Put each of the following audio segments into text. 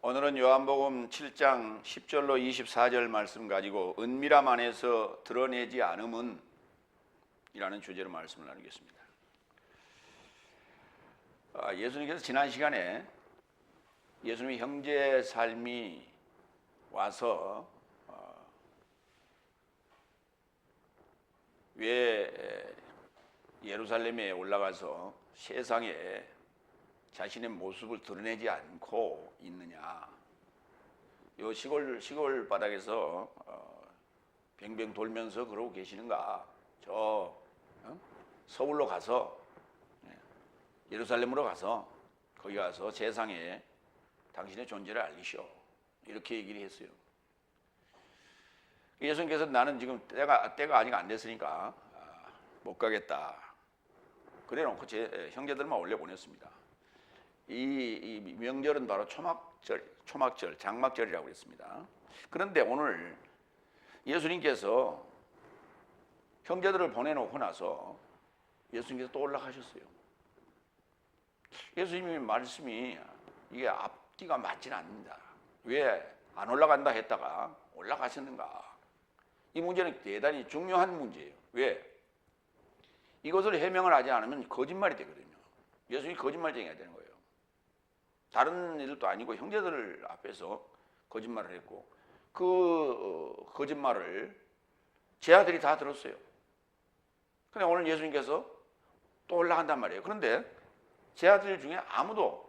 오늘은 요한복음 7장 10절로 24절 말씀 가지고 은밀함 안에서 드러내지 않음은 이라는 주제로 말씀을 나누겠습니다. 예수님께서 지난 시간에 예수님의 형제 삶이 와서 왜 예루살렘에 올라가서 세상에 자신의 모습을 드러내지 않고 있느냐. 요 시골 바닥에서 뱅뱅 돌면서 그러고 계시는가. 서울로 가서 예루살렘으로 가서 거기 가서 세상에 당신의 존재를 알리시오. 이렇게 얘기를 했어요. 예수님께서 나는 지금 때가 아직 안 됐으니까 못 가겠다. 그래 놓고 제 형제들만 올려 보냈습니다. 이 명절은 바로 초막절, 장막절이라고 했습니다. 그런데 오늘 예수님께서 형제들을 보내놓고 나서 예수님께서 또 올라가셨어요. 예수님의 말씀이 이게 앞뒤가 맞지는 않습니다. 왜 안 올라간다 했다가 올라가셨는가? 이 문제는 대단히 중요한 문제예요. 왜? 이것을 해명을 하지 않으면 거짓말이 되거든요. 예수님이 거짓말쟁이가 되는 거예요. 다른 일도 아니고 형제들 앞에서 거짓말을 했고 그 거짓말을 제 아들이 다 들었어요. 근데 오늘 예수님께서 또 올라간단 말이에요. 그런데 제 아들 중에 아무도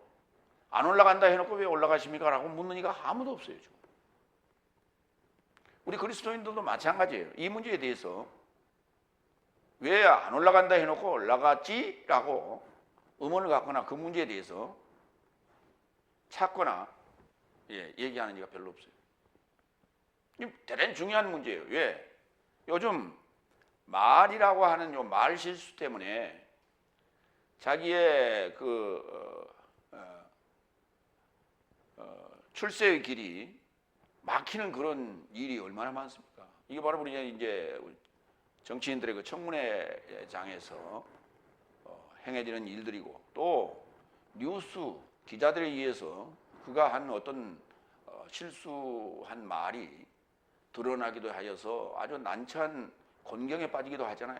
안 올라간다 해놓고 왜 올라가십니까? 라고 묻는 이가 아무도 없어요. 지금. 우리 그리스도인들도 마찬가지예요. 이 문제에 대해서 왜 안 올라간다 해놓고 올라갔지? 라고 의문을 갖거나 그 문제에 대해서 찾거나 얘기하는 이가 별로 없어요. 이 대단히 중요한 문제예요. 왜? 요즘 말이라고 하는 요 말 실수 때문에 자기의 출세의 길이 막히는 그런 일이 얼마나 많습니까? 이게 바로 우리 이제 정치인들의 그 청문회장에서 행해지는 일들이고 또 뉴스 기자들에 의해서 그가 한 어떤 실수한 말이 드러나기도 하여서 아주 난처한 곤경에 빠지기도 하잖아요.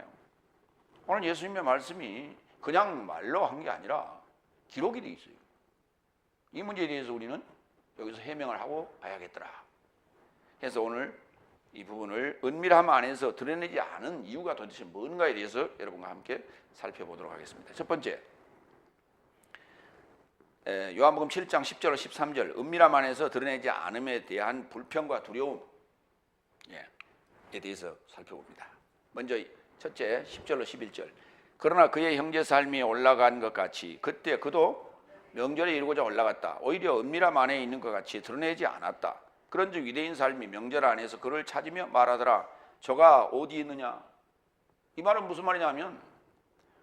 오늘 예수님의 말씀이 그냥 말로 한 게 아니라 기록이 돼 있어요. 이 문제에 대해서 우리는 여기서 해명을 하고 봐야겠더라. 그래서 오늘 이 부분을 은밀함 안에서 드러내지 않은 이유가 도대체 뭔가에 대해서 여러분과 함께 살펴보도록 하겠습니다. 첫 번째, 요한복음 7장 10절 13절 은밀함 안에서 드러내지 않음에 대한 불평과 두려움에 대해서 살펴봅니다. 먼저 첫째 10절로 11절 그러나 그의 형제 삶이 올라간 것 같이 그때 그도 명절에 이루고자 올라갔다. 오히려 은밀함 안에 있는 것 같이 드러내지 않았다. 그런즉 유대인 삶이 명절 안에서 그를 찾으며 말하더라. 저가 어디 있느냐? 이 말은 무슨 말이냐 하면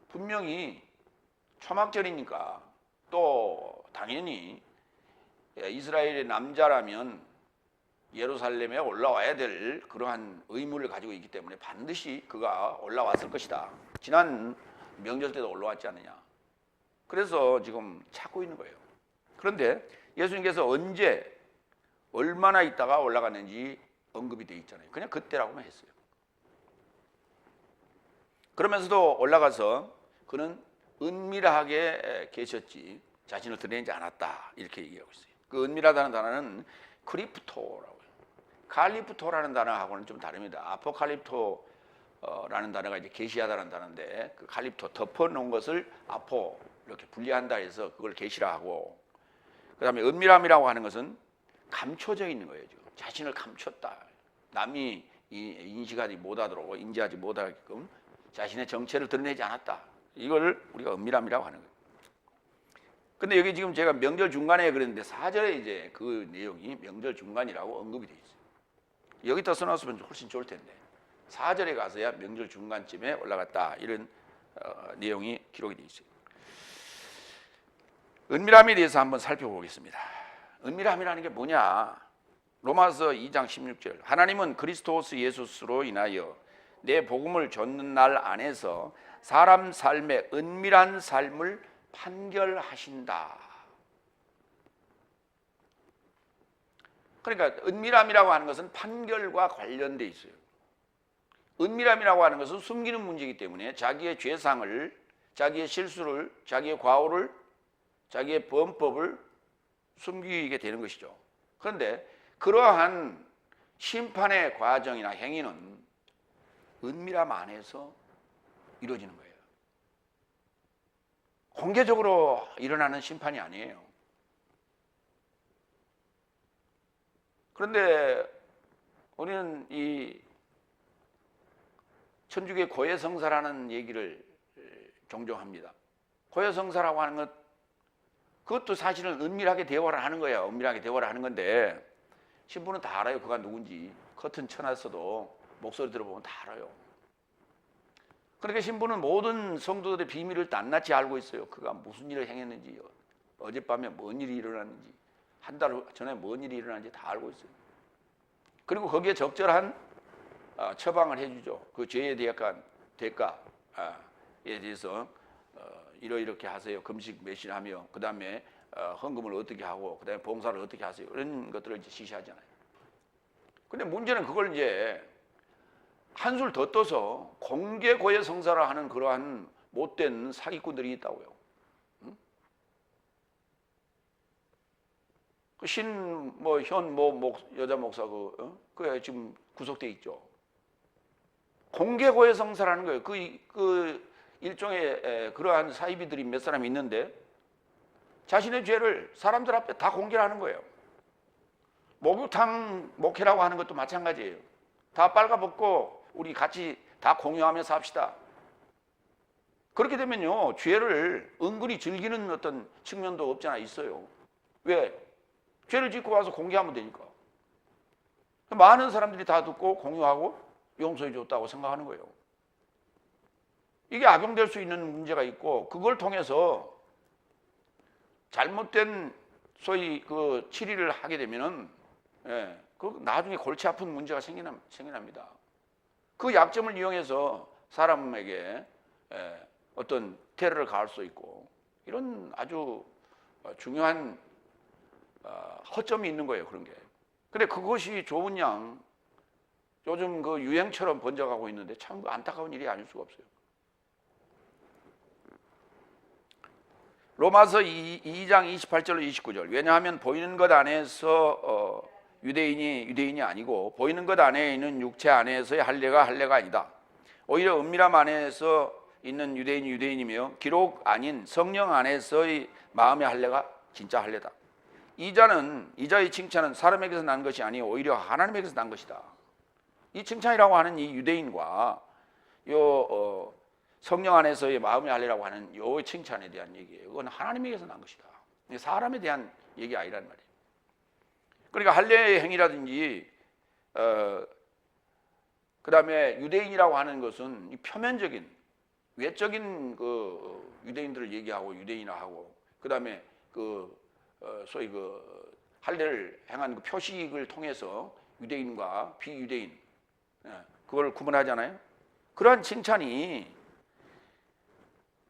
분명히 초막절이니까 또 당연히 이스라엘의 남자라면 예루살렘에 올라와야 될 그러한 의무를 가지고 있기 때문에 반드시 그가 올라왔을 것이다. 지난 명절 때도 올라왔지 않느냐. 그래서 지금 찾고 있는 거예요. 그런데 예수님께서 언제 얼마나 있다가 올라갔는지 언급이 되어 있잖아요. 그냥 그때라고만 했어요. 그러면서도 올라가서 그는 은밀하게 계셨지 자신을 드러내지 않았다. 이렇게 얘기하고 있어요. 그 은밀하다는 단어는 크리프토라고 해요. 칼리프토라는 단어하고는 좀 다릅니다. 아포칼립토라는 단어가 이제 계시하다는 단어인데 그 칼립토 덮어놓은 것을 아포 이렇게 분리한다 해서 그걸 계시라 하고 그 다음에 은밀함이라고 하는 것은 감춰져 있는 거예요. 지금. 자신을 감췄다. 남이 인지하지 못하도록 인지하지 못하게끔 자신의 정체를 드러내지 않았다. 이걸 우리가 은밀함이라고 하는 거예요. 근데 여기 지금 제가 명절 중간에 그랬는데 4절에 이제 그 내용이 명절 중간이라고 언급이 되어 있어요. 여기다 써놨으면 훨씬 좋을 텐데 4절에 가서야 명절 중간쯤에 올라갔다. 이런 내용이 기록이 되어 있어요. 은밀함에 대해서 한번 살펴보겠습니다. 은밀함이라는 게 뭐냐? 로마서 2장 16절 하나님은 그리스도스 예수스로 인하여 내 복음을 줬는 날 안에서 사람 삶의 은밀한 삶을 판결하신다. 그러니까 은밀함이라고 하는 것은 판결과 관련돼 있어요. 은밀함이라고 하는 것은 숨기는 문제이기 때문에 자기의 죄상을, 자기의 실수를, 자기의 과오를, 자기의 범법을 숨기게 되는 것이죠. 그런데 그러한 심판의 과정이나 행위는 은밀함 안에서 이루어지는 거예요. 공개적으로 일어나는 심판이 아니에요. 그런데 우리는 이 천주교의 고해성사라는 얘기를 종종 합니다. 고해성사라고 하는 것, 그것도 사실은 은밀하게 대화를 하는 거예요. 은밀하게 대화를 하는 건데 신부는 다 알아요. 그가 누군지. 커튼 쳐놨어도 목소리 들어보면 다 알아요. 그러니까 신부는 모든 성도들의 비밀을 낱낱이 알고 있어요. 그가 무슨 일을 행했는지, 어젯밤에 뭔 일이 일어났는지, 한 달 전에 뭔 일이 일어났는지 다 알고 있어요. 그리고 거기에 적절한 처방을 해주죠. 그 죄에 대한 대가에 대해서 이렇게 하세요. 금식 매실하며 그 다음에 헌금을 어떻게 하고 그 다음에 봉사를 어떻게 하세요. 이런 것들을 이제 지시하잖아요. 근데 문제는 그걸 이제 한술 더 떠서 공개 고해 성사를 하는 그러한 못된 사기꾼들이 있다고요. 응? 그 여자 목사 그 지금 구속돼 있죠. 공개 고해 성사라는 거예요. 그 일종의 그러한 사이비들이 몇 사람 있는데 자신의 죄를 사람들 앞에 다 공개하는 거예요. 목욕탕 목회라고 하는 것도 마찬가지예요. 다 빨가벗고 우리 같이 다 공유하며 삽시다. 그렇게 되면요, 죄를 은근히 즐기는 어떤 측면도 없지 않아 있어요. 왜? 죄를 짓고 와서 공개하면 되니까. 많은 사람들이 다 듣고 공유하고 용서해 줬다고 생각하는 거예요. 이게 악용될 수 있는 문제가 있고, 그걸 통해서 잘못된 소위 그 치리를 하게 되면은 그 나중에 골치 아픈 문제가 생겨납니다. 그 약점을 이용해서 사람에게 어떤 테러를 가할 수 있고, 이런 아주 중요한 허점이 있는 거예요. 그런 게. 근데 그것이 좋은 양 요즘 그 유행처럼 번져가고 있는데 참 안타까운 일이 아닐 수가 없어요. 로마서 2장 28절로 29절. 왜냐하면 보이는 것 안에서 유대인이 아니고 보이는 것 안에 있는 육체 안에서의 할례가 아니다. 오히려 은밀함 안에서 있는 유대인이 유대인이며 기록 아닌 성령 안에서의 마음의 할례가 진짜 할례다. 이자의 칭찬은 사람에게서 난 것이 아니요 오히려 하나님에게서 난 것이다. 이 칭찬이라고 하는 이 유대인과 성령 안에서의 마음의 할례라고 하는 요 칭찬에 대한 얘기예요. 그건 하나님에게서 난 것이다. 사람에 대한 얘기 아니란 말이에요. 그러니까 할례의 행위라든지 그다음에 유대인이라고 하는 것은 이 표면적인 외적인 그 유대인들을 얘기하고 유대인화하고 그다음에 소위 그 할례를 행한 그 표식을 통해서 유대인과 비유대인 그걸 구분하잖아요. 그러한 칭찬이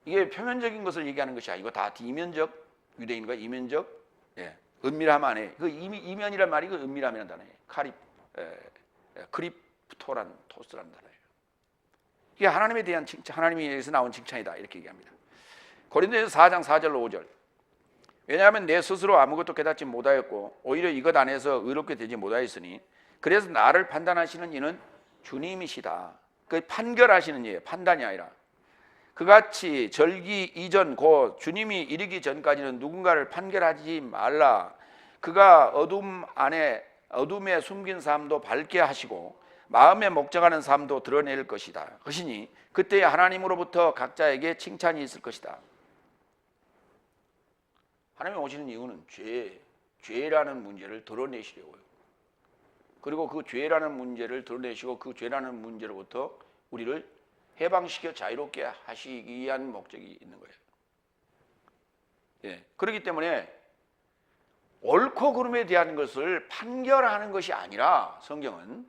이게 표면적인 것을 얘기하는 것이 아니고 다 이면적 유대인과 이면적 은밀함 안에 그 이면이란 말이 그 은밀함이라는 단어예요. 크리프토란 토스라는 단어예요. 이게 하나님에 대한 칭찬, 하나님에게서 나온 칭찬이다 이렇게 얘기합니다. 고린도전서 4장 4절로 5절. 왜냐하면 내 스스로 아무것도 깨닫지 못하였고 오히려 이것 안에서 의롭게 되지 못하였으니 그래서 나를 판단하시는 이는 주님이시다. 그 판결하시는 이에요. 판단이 아니라. 그같이 절기 이전 곧 주님이 이르기 전까지는 누군가를 판결하지 말라. 그가 어둠에 숨긴 삶도 밝게 하시고 마음에 목적하는 삶도 드러낼 것이다. 것이니 그때 하나님으로부터 각자에게 칭찬이 있을 것이다. 하나님이 오시는 이유는 죄라는 문제를 드러내시려고요. 그리고 그 죄라는 문제를 드러내시고 그 죄라는 문제로부터 우리를 해방시켜 자유롭게 하시기 위한 목적이 있는 거예요. 그렇기 때문에 옳고 그름에 대한 것을 판결하는 것이 아니라 성경은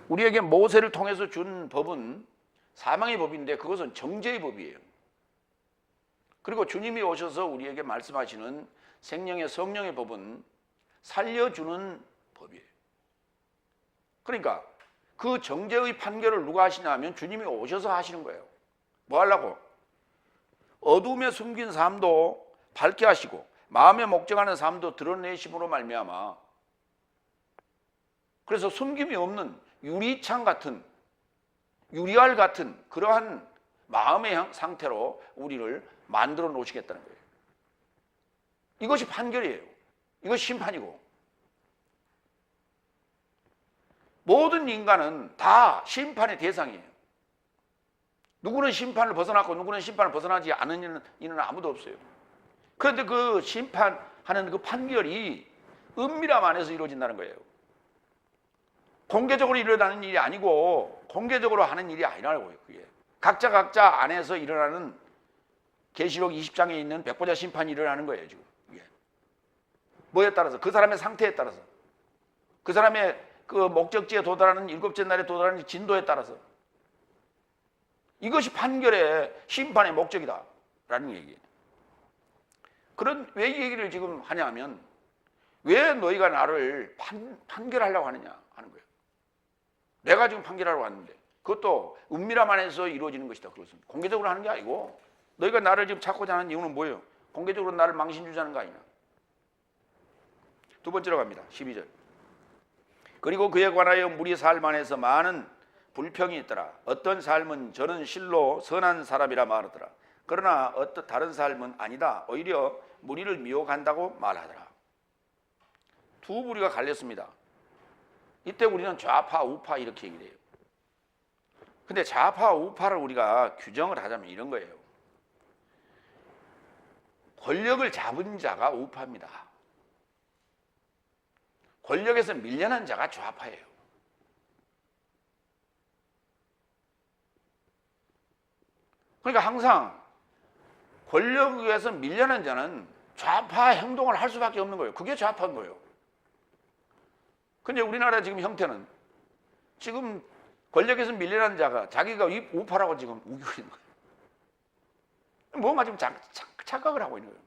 우리에게 모세를 통해서 준 법은 사망의 법인데 그것은 정죄의 법이에요. 그리고 주님이 오셔서 우리에게 말씀하시는 생명의 성령의 법은 살려주는 법이에요. 그러니까 그 정죄의 판결을 누가 하시냐면 주님이 오셔서 하시는 거예요. 뭐 하려고? 어둠에 숨긴 삶도 밝게 하시고 마음에 목적하는 삶도 드러내심으로 말미암아, 그래서 숨김이 없는 유리창 같은, 유리알 같은 그러한 마음의 상태로 우리를 만들어 놓으시겠다는 거예요. 이것이 판결이에요. 이것이 심판이고, 모든 인간은 다 심판의 대상이에요. 누구는 심판을 벗어났고 누구는 심판을 벗어나지 않은 이는 아무도 없어요. 그런데 그 심판하는 그 판결이 은밀함 안에서 이루어진다는 거예요. 공개적으로 일어나는 일이 아니고 공개적으로 하는 일이 아니라고요. 그게 각자 안에서 일어나는, 계시록 20장에 있는 백보자 심판이 일어나는 거예요. 지금 이게 뭐에 따라서? 그 사람의 상태에 따라서, 그 사람의 그 목적지에 도달하는, 일곱째 날에 도달하는 진도에 따라서. 이것이 판결의 심판의 목적이다라는 얘기예요. 왜 이 얘기를 지금 하냐면, 왜 너희가 나를 판결하려고 하느냐 하는 거예요. 내가 지금 판결하러 왔는데, 그것도 은밀함 안에서 이루어지는 것이다. 그것은 공개적으로 하는 게 아니고, 너희가 나를 지금 찾고자 하는 이유는 뭐예요? 공개적으로 나를 망신 주자는 거 아니냐. 두 번째로 갑니다. 12절. 그리고 그에 관하여 무리 삶 안에서 많은 불평이 있더라. 어떤 삶은 저는 실로 선한 사람이라 말하더라. 그러나 다른 삶은 아니다. 오히려 무리를 미혹한다고 말하더라. 두 부류가 갈렸습니다. 이때 우리는 좌파, 우파 이렇게 얘기를 해요. 근데 좌파, 우파를 우리가 규정을 하자면 이런 거예요. 권력을 잡은 자가 우파입니다. 권력에서 밀려난 자가 좌파예요. 그러니까 항상 권력에서 밀려난 자는 좌파 행동을 할 수밖에 없는 거예요. 그게 좌파인 거예요. 근데 우리나라 지금 형태는 지금 권력에서 밀려난 자가 자기가 우파라고 지금 우기고 있는 거예요. 뭔가 지금 착각을 하고 있는 거예요.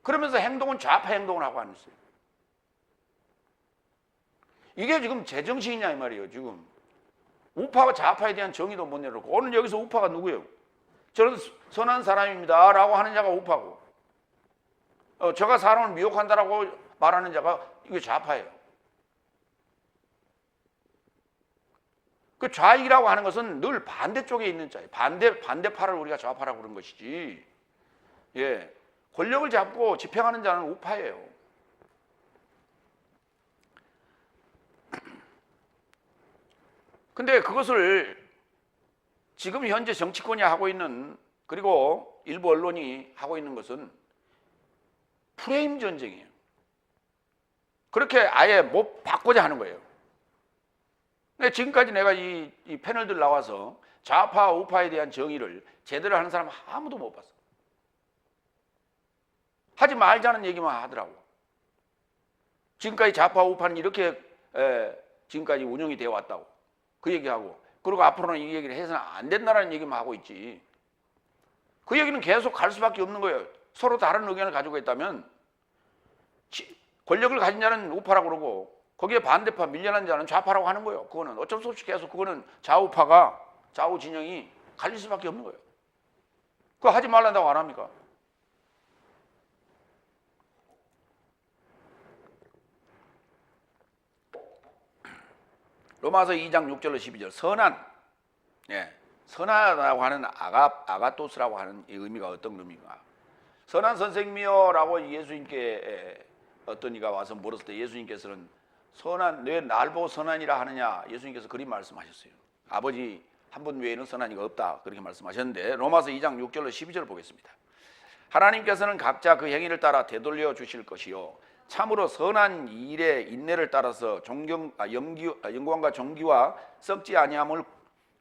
그러면서 행동은 좌파 행동을 하고 앉아 있어요. 이게 지금 제정신이냐 이 말이에요. 지금 우파와 좌파에 대한 정의도 못 내놓고, 오늘 여기서 우파가 누구예요? 저는 선한 사람입니다 라고 하는 자가 우파고, 저가 사람을 미혹한다라고 말하는 자가 이게 좌파예요. 그 좌익이라고 하는 것은 늘 반대쪽에 있는 자예요. 반대파를 우리가 좌파라고 그런 것이지, 예, 권력을 잡고 집행하는 자는 우파예요. 근데 그것을 지금 현재 정치권이 하고 있는, 그리고 일부 언론이 하고 있는 것은 프레임 전쟁이에요. 그렇게 아예 못 바꾸자 하는 거예요. 근데 지금까지 내가 이 패널들 나와서 좌파, 우파에 대한 정의를 제대로 하는 사람 아무도 못 봤어. 하지 말자는 얘기만 하더라고. 지금까지 좌파, 우파는 이렇게 지금까지 운영이 되어 왔다고 그 얘기하고, 그리고 앞으로는 이 얘기를 해서는 안 된다는 얘기만 하고 있지. 그 얘기는 계속 갈 수밖에 없는 거예요. 서로 다른 의견을 가지고 있다면 권력을 가진 자는 우파라고 그러고 거기에 반대파, 밀려난 자는 좌파라고 하는 거예요. 그거는 어쩔 수 없이 계속 그거는 좌우 진영이 갈릴 수밖에 없는 거예요. 그거 하지 말란다고 안 합니까? 로마서 2장 6절로 12절. 선하다고 하는 아가토스라고 하는 이 의미가 어떤 의미인가? 선한 선생님이여 라고 예수님께 어떤 이가 와서 물었을 때 예수님께서는 왜 날 보고 선한이라 하느냐, 예수님께서 그리 말씀하셨어요. 아버지 한 분 외에는 선한 이가 없다, 그렇게 말씀하셨는데, 로마서 2장 6절로 12절 보겠습니다. 하나님께서는 각자 그 행위를 따라 되돌려 주실 것이요 참으로 선한 일의 인내를 따라서 영광과 존귀와 썩지 아니함을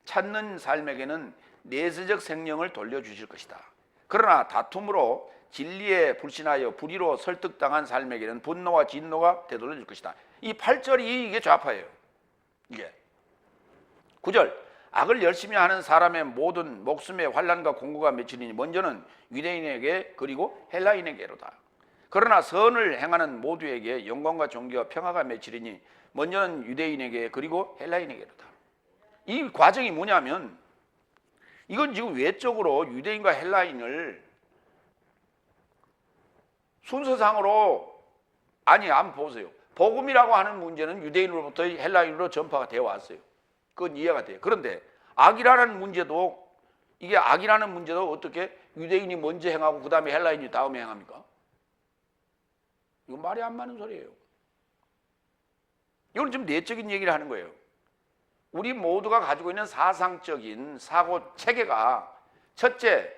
찾는 삶에게는 내세적 생명을 돌려주실 것이다. 그러나 다툼으로 진리에 불신하여 불의로 설득당한 삶에게는 분노와 진노가 되돌려 줄 것이다. 이 8절이 이게 좌파예요. 이게 9절. 악을 열심히 하는 사람의 모든 목숨의 환난과 공고가 맺히리니 먼저는 유대인에게 그리고 헬라인에게로다. 그러나 선을 행하는 모두에게 영광과 존귀와 평화가 맺히리니 먼저는 유대인에게 그리고 헬라인에게로다. 이 과정이 뭐냐면 이건 지금 외적으로 유대인과 헬라인을 순서상으로 한번 보세요. 복음이라고 하는 문제는 유대인으로부터 헬라인으로 전파가 되어 왔어요. 그건 이해가 돼요. 그런데 악이라는 문제도 어떻게 유대인이 먼저 행하고 그 다음에 헬라인이 다음에 행합니까? 이건 말이 안 맞는 소리예요. 이건 좀 내적인 얘기를 하는 거예요. 우리 모두가 가지고 있는 사상적인 사고 체계가 첫째,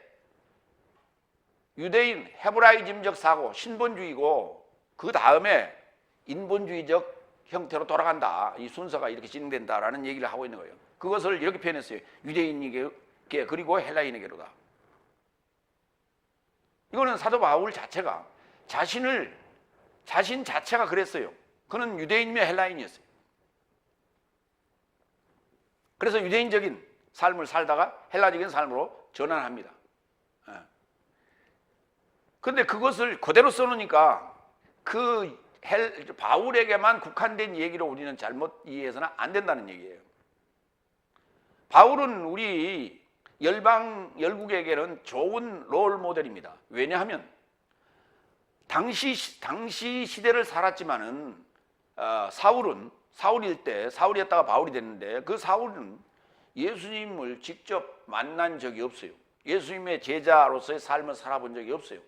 유대인 헤브라이즘적 사고, 신본주의고 그 다음에 인본주의적 형태로 돌아간다. 이 순서가 이렇게 진행된다라는 얘기를 하고 있는 거예요. 그것을 이렇게 표현했어요. 유대인에게 그리고 헬라인에게로다. 이거는 사도 바울 자체가 자신 자체가 그랬어요. 그는 유대인이며 헬라인이었어요. 그래서 유대인적인 삶을 살다가 헬라적인 삶으로 전환합니다. 그런데 그것을 그대로 써놓으니까 바울에게만 국한된 얘기로 우리는 잘못 이해해서는 안 된다는 얘기예요. 바울은 우리 열국에게는 좋은 롤 모델입니다. 왜냐하면 당시 시대를 살았지만은 사울이었다가 바울이 됐는데 그 사울은 예수님을 직접 만난 적이 없어요. 예수님의 제자로서의 삶을 살아본 적이 없어요.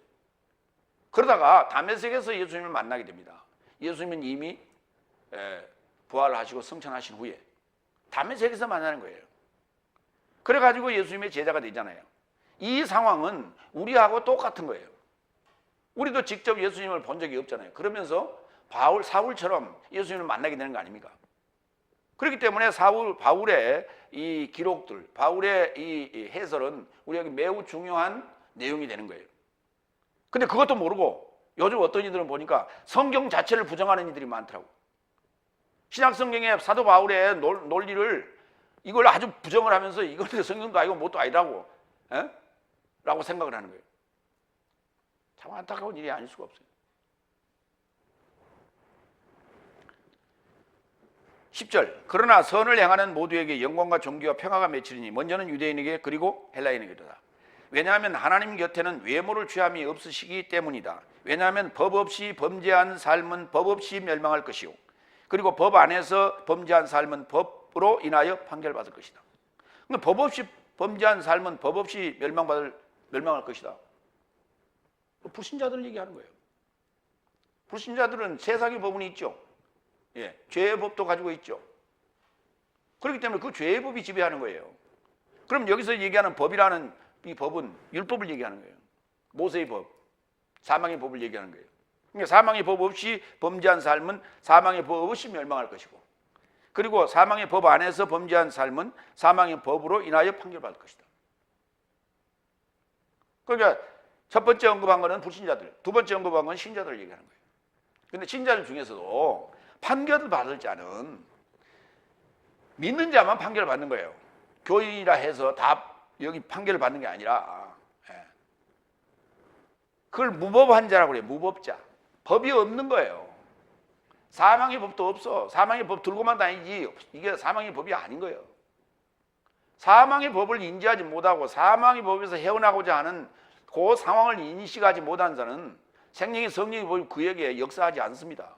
그러다가 다메섹에서 예수님을 만나게 됩니다. 예수님은 이미 부활하시고 승천하신 후에 다메섹에서 만나는 거예요. 그래가지고 예수님의 제자가 되잖아요. 이 상황은 우리하고 똑같은 거예요. 우리도 직접 예수님을 본 적이 없잖아요. 그러면서 사울처럼 예수님을 만나게 되는 거 아닙니까? 그렇기 때문에 바울의 이 기록들, 바울의 이 해설은 우리에게 매우 중요한 내용이 되는 거예요. 근데 그것도 모르고 요즘 어떤 이들은 보니까 성경 자체를 부정하는 이들이 많더라고. 신약성경의 사도 바울의 논리를 이걸 아주 부정을 하면서 이거는 성경도 아니고 뭣도 아니라고 라고 생각을 하는 거예요. 참 안타까운 일이 아닐 수가 없어요. 10절 그러나 선을 행하는 모두에게 영광과 존귀와 평화가 맺히리니 먼저는 유대인에게 그리고 헬라인에게로다. 왜냐하면 하나님 곁에는 외모를 취함이 없으시기 때문이다. 왜냐하면 법 없이 범죄한 삶은 법 없이 멸망할 것이요 그리고 법 안에서 범죄한 삶은 법으로 인하여 판결받을 것이다. 그러니까 법 없이 범죄한 삶은 법 없이 멸망할 것이다. 불신자들 얘기하는 거예요. 불신자들은 세상의 법은 있죠. 죄의 법도 가지고 있죠. 그렇기 때문에 그 죄의 법이 지배하는 거예요. 그럼 여기서 얘기하는 법이라는 이 법은 율법을 얘기하는 거예요. 모세의 법, 사망의 법을 얘기하는 거예요. 그러니까 사망의 법 없이 범죄한 삶은 사망의 법 없이 멸망할 것이고 그리고 사망의 법 안에서 범죄한 삶은 사망의 법으로 인하여 판결받을 것이다. 그러니까 첫 번째 언급한 것은 불신자들, 두 번째 언급한 건 신자들을 얘기하는 거예요. 그런데 신자들 중에서도 판결을 받을 자는 믿는 자만 판결을 받는 거예요. 교인이라 해서 다 여기 판결을 받는 게 아니라 그걸 무법한 자라고 그래요. 무법자. 법이 없는 거예요. 사망의 법도 없어. 사망의 법 들고만 다니지 이게 사망의 법이 아닌 거예요. 사망의 법을 인지하지 못하고 사망의 법에서 헤어나고자 하는 그 상황을 인식하지 못한 자는 생명의 성령의 법이 그에게 역사하지 않습니다.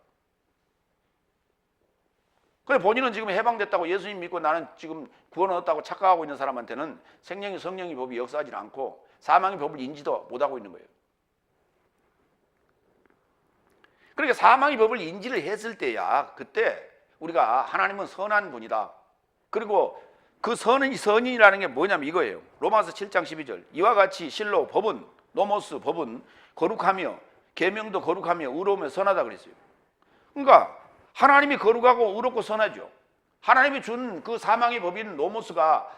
그래 본인은 지금 해방됐다고 예수님 믿고 나는 지금 구원 얻었다고 착각하고 있는 사람한테는 생명의 성령의 법이 역사하지 않고 사망의 법을 인지도 못하고 있는 거예요. 그러니까 사망의 법을 인지를 했을 때야 그때 우리가 하나님은 선한 분이다. 그리고 그 선인이라는 게 뭐냐면 이거예요. 로마서 7장 12절 이와 같이 실로 법은 노모스 법은 거룩하며 계명도 거룩하며 의로우며 선하다 그랬어요. 그러니까 하나님이 거룩하고 의롭고 선하죠. 하나님이 준 그 사망의 법인 노모스가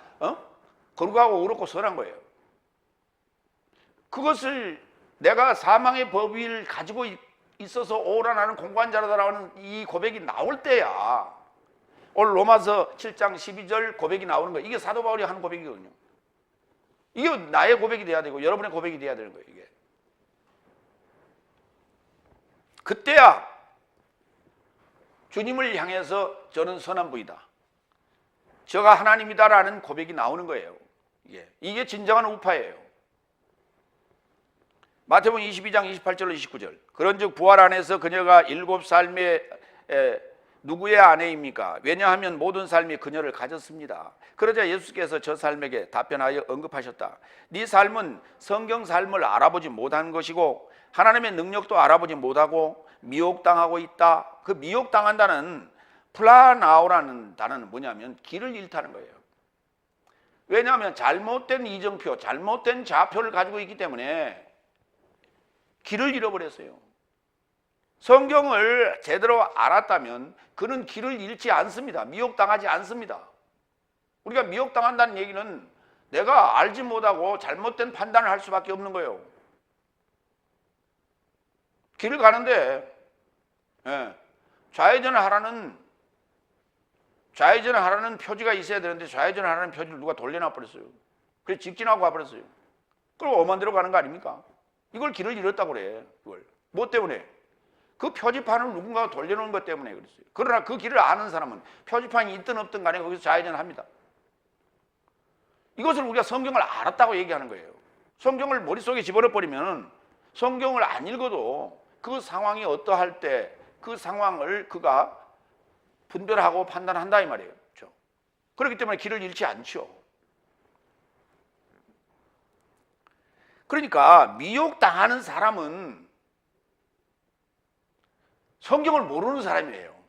거룩하고 의롭고 선한 거예요. 그것을 내가 사망의 법을 가지고 있어서 오라 나는 공고한 자라다라는 이 고백이 나올 때야 오늘 로마서 7장 12절 고백이 나오는 거예요. 이게 사도 바울이 하는 고백이거든요. 이게 나의 고백이 돼야 되고 여러분의 고백이 돼야 되는 거예요. 이게. 그때야 주님을 향해서 저는 선한 분이다, 저가 하나님이다라는 고백이 나오는 거예요. 이게 진정한 우파예요. 마태복음 22장 28절로 29절. 그런즉 부활 안에서 그녀가 7삶의 누구의 아내입니까? 왜냐하면 모든 삶이 그녀를 가졌습니다. 그러자 예수께서 저 삶에게 답변하여 언급하셨다. 네 삶은 성경 삶을 알아보지 못한 것이고 하나님의 능력도 알아보지 못하고 미혹당하고 있다. 그 미혹당한다는 플라나오라는 단어는 뭐냐면 길을 잃다는 거예요. 왜냐하면 잘못된 이정표, 잘못된 좌표를 가지고 있기 때문에 길을 잃어버렸어요. 성경을 제대로 알았다면 그는 길을 잃지 않습니다. 미혹당하지 않습니다. 우리가 미혹당한다는 얘기는 내가 알지 못하고 잘못된 판단을 할 수밖에 없는 거예요. 길을 가는데 좌회전을 하라는 표지가 있어야 되는데 좌회전을 하라는 표지를 누가 돌려놔 버렸어요. 그래서 직진하고 가버렸어요. 그럼 오만 대로 가는 거 아닙니까? 이걸 길을 잃었다고 그래. 이걸 뭐 때문에? 그 표지판을 누군가가 돌려놓은 것 때문에 그랬어요. 그러나 그 길을 아는 사람은 표지판이 있든 없든 간에 거기서 좌회전을 합니다. 이것을 우리가 성경을 알았다고 얘기하는 거예요. 성경을 머릿속에 집어넣어버리면 성경을 안 읽어도 그 상황이 어떠할 때 그 상황을 그가 분별하고 판단한다 이 말이에요. 그렇죠? 그렇기 때문에 길을 잃지 않죠. 그러니까 미혹당하는 사람은 성경을 모르는 사람이에요.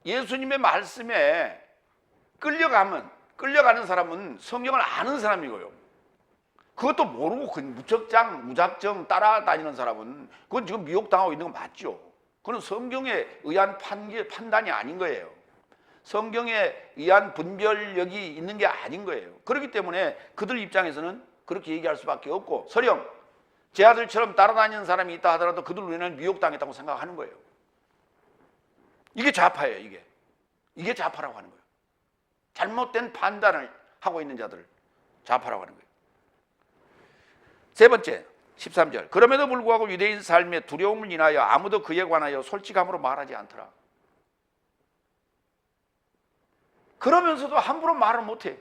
예수님의 말씀에 끌려가는 사람은 성경을 아는 사람이고요. 그것도 모르고 무작정 따라다니는 사람은 그건 지금 미혹당하고 있는 거 맞죠. 그건 성경에 의한 판단이 아닌 거예요. 성경에 의한 분별력이 있는 게 아닌 거예요. 그렇기 때문에 그들 입장에서는 그렇게 얘기할 수밖에 없고, 설령 제 아들처럼 따라다니는 사람이 있다 하더라도 그들 눈에는 미혹당했다고 생각하는 거예요. 이게 좌파예요. 이게 좌파라고 하는 거예요. 잘못된 판단을 하고 있는 자들을 좌파라고 하는 거예요. 세 번째 13절. 그럼에도 불구하고 유대인 삶의 두려움을 인하여 아무도 그에 관하여 솔직함으로 말하지 않더라. 그러면서도 함부로 말을 못해.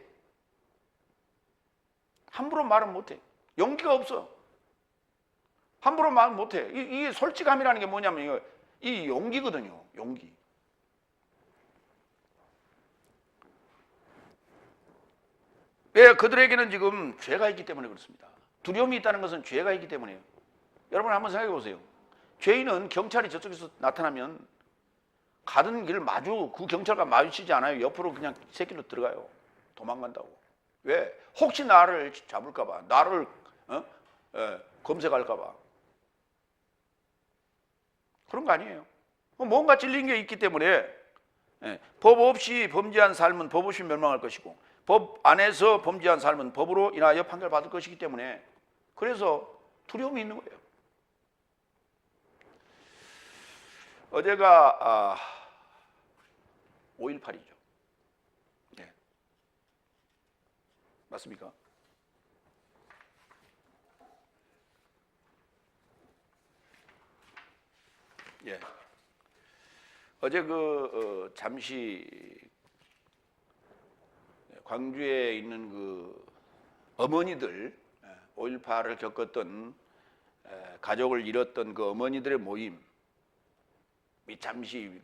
함부로 말은 못해. 용기가 없어. 함부로 말 못해. 이게 솔직함이라는 게 뭐냐면 이 용기거든요. 용기. 왜? 그들에게는 지금 죄가 있기 때문에 그렇습니다. 두려움이 있다는 것은 죄가 있기 때문이에요. 여러분 한번 생각해 보세요. 죄인은 경찰이 저쪽에서 나타나면 가던 길 그 경찰과 마주치지 않아요. 옆으로 그냥 새길로 들어가요. 도망간다고. 왜? 혹시 나를 잡을까 봐. 나를 검색할까 봐. 그런 거 아니에요. 뭔가 찔린 게 있기 때문에 법 없이 범죄한 삶은 법 없이 멸망할 것이고 법 안에서 범죄한 삶은 법으로 인하여 판결받을 것이기 때문에 그래서 두려움이 있는 거예요. 어제가 5.18이죠. 네. 맞습니까? 예. 어제 잠시 광주에 있는 어머니들 5.18을 겪었던 가족을 잃었던 그 어머니들의 모임 잠시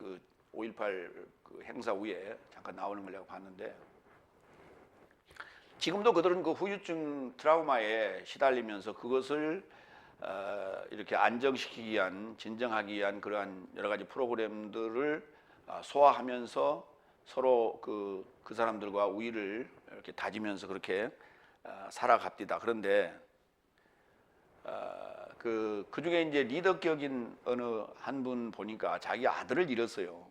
5.18 행사 후에 잠깐 나오는 걸 내가 봤는데 지금도 그들은 그 후유증 트라우마에 시달리면서 그것을 이렇게 안정시키기 위한 진정하기 위한 그러한 여러 가지 프로그램들을 소화하면서 서로 그 사람들과 우위를 이렇게 다지면서 그렇게 살아갑니다. 그런데 그 중에 이제 리더격인 어느 한 분 보니까 자기 아들을 잃었어요.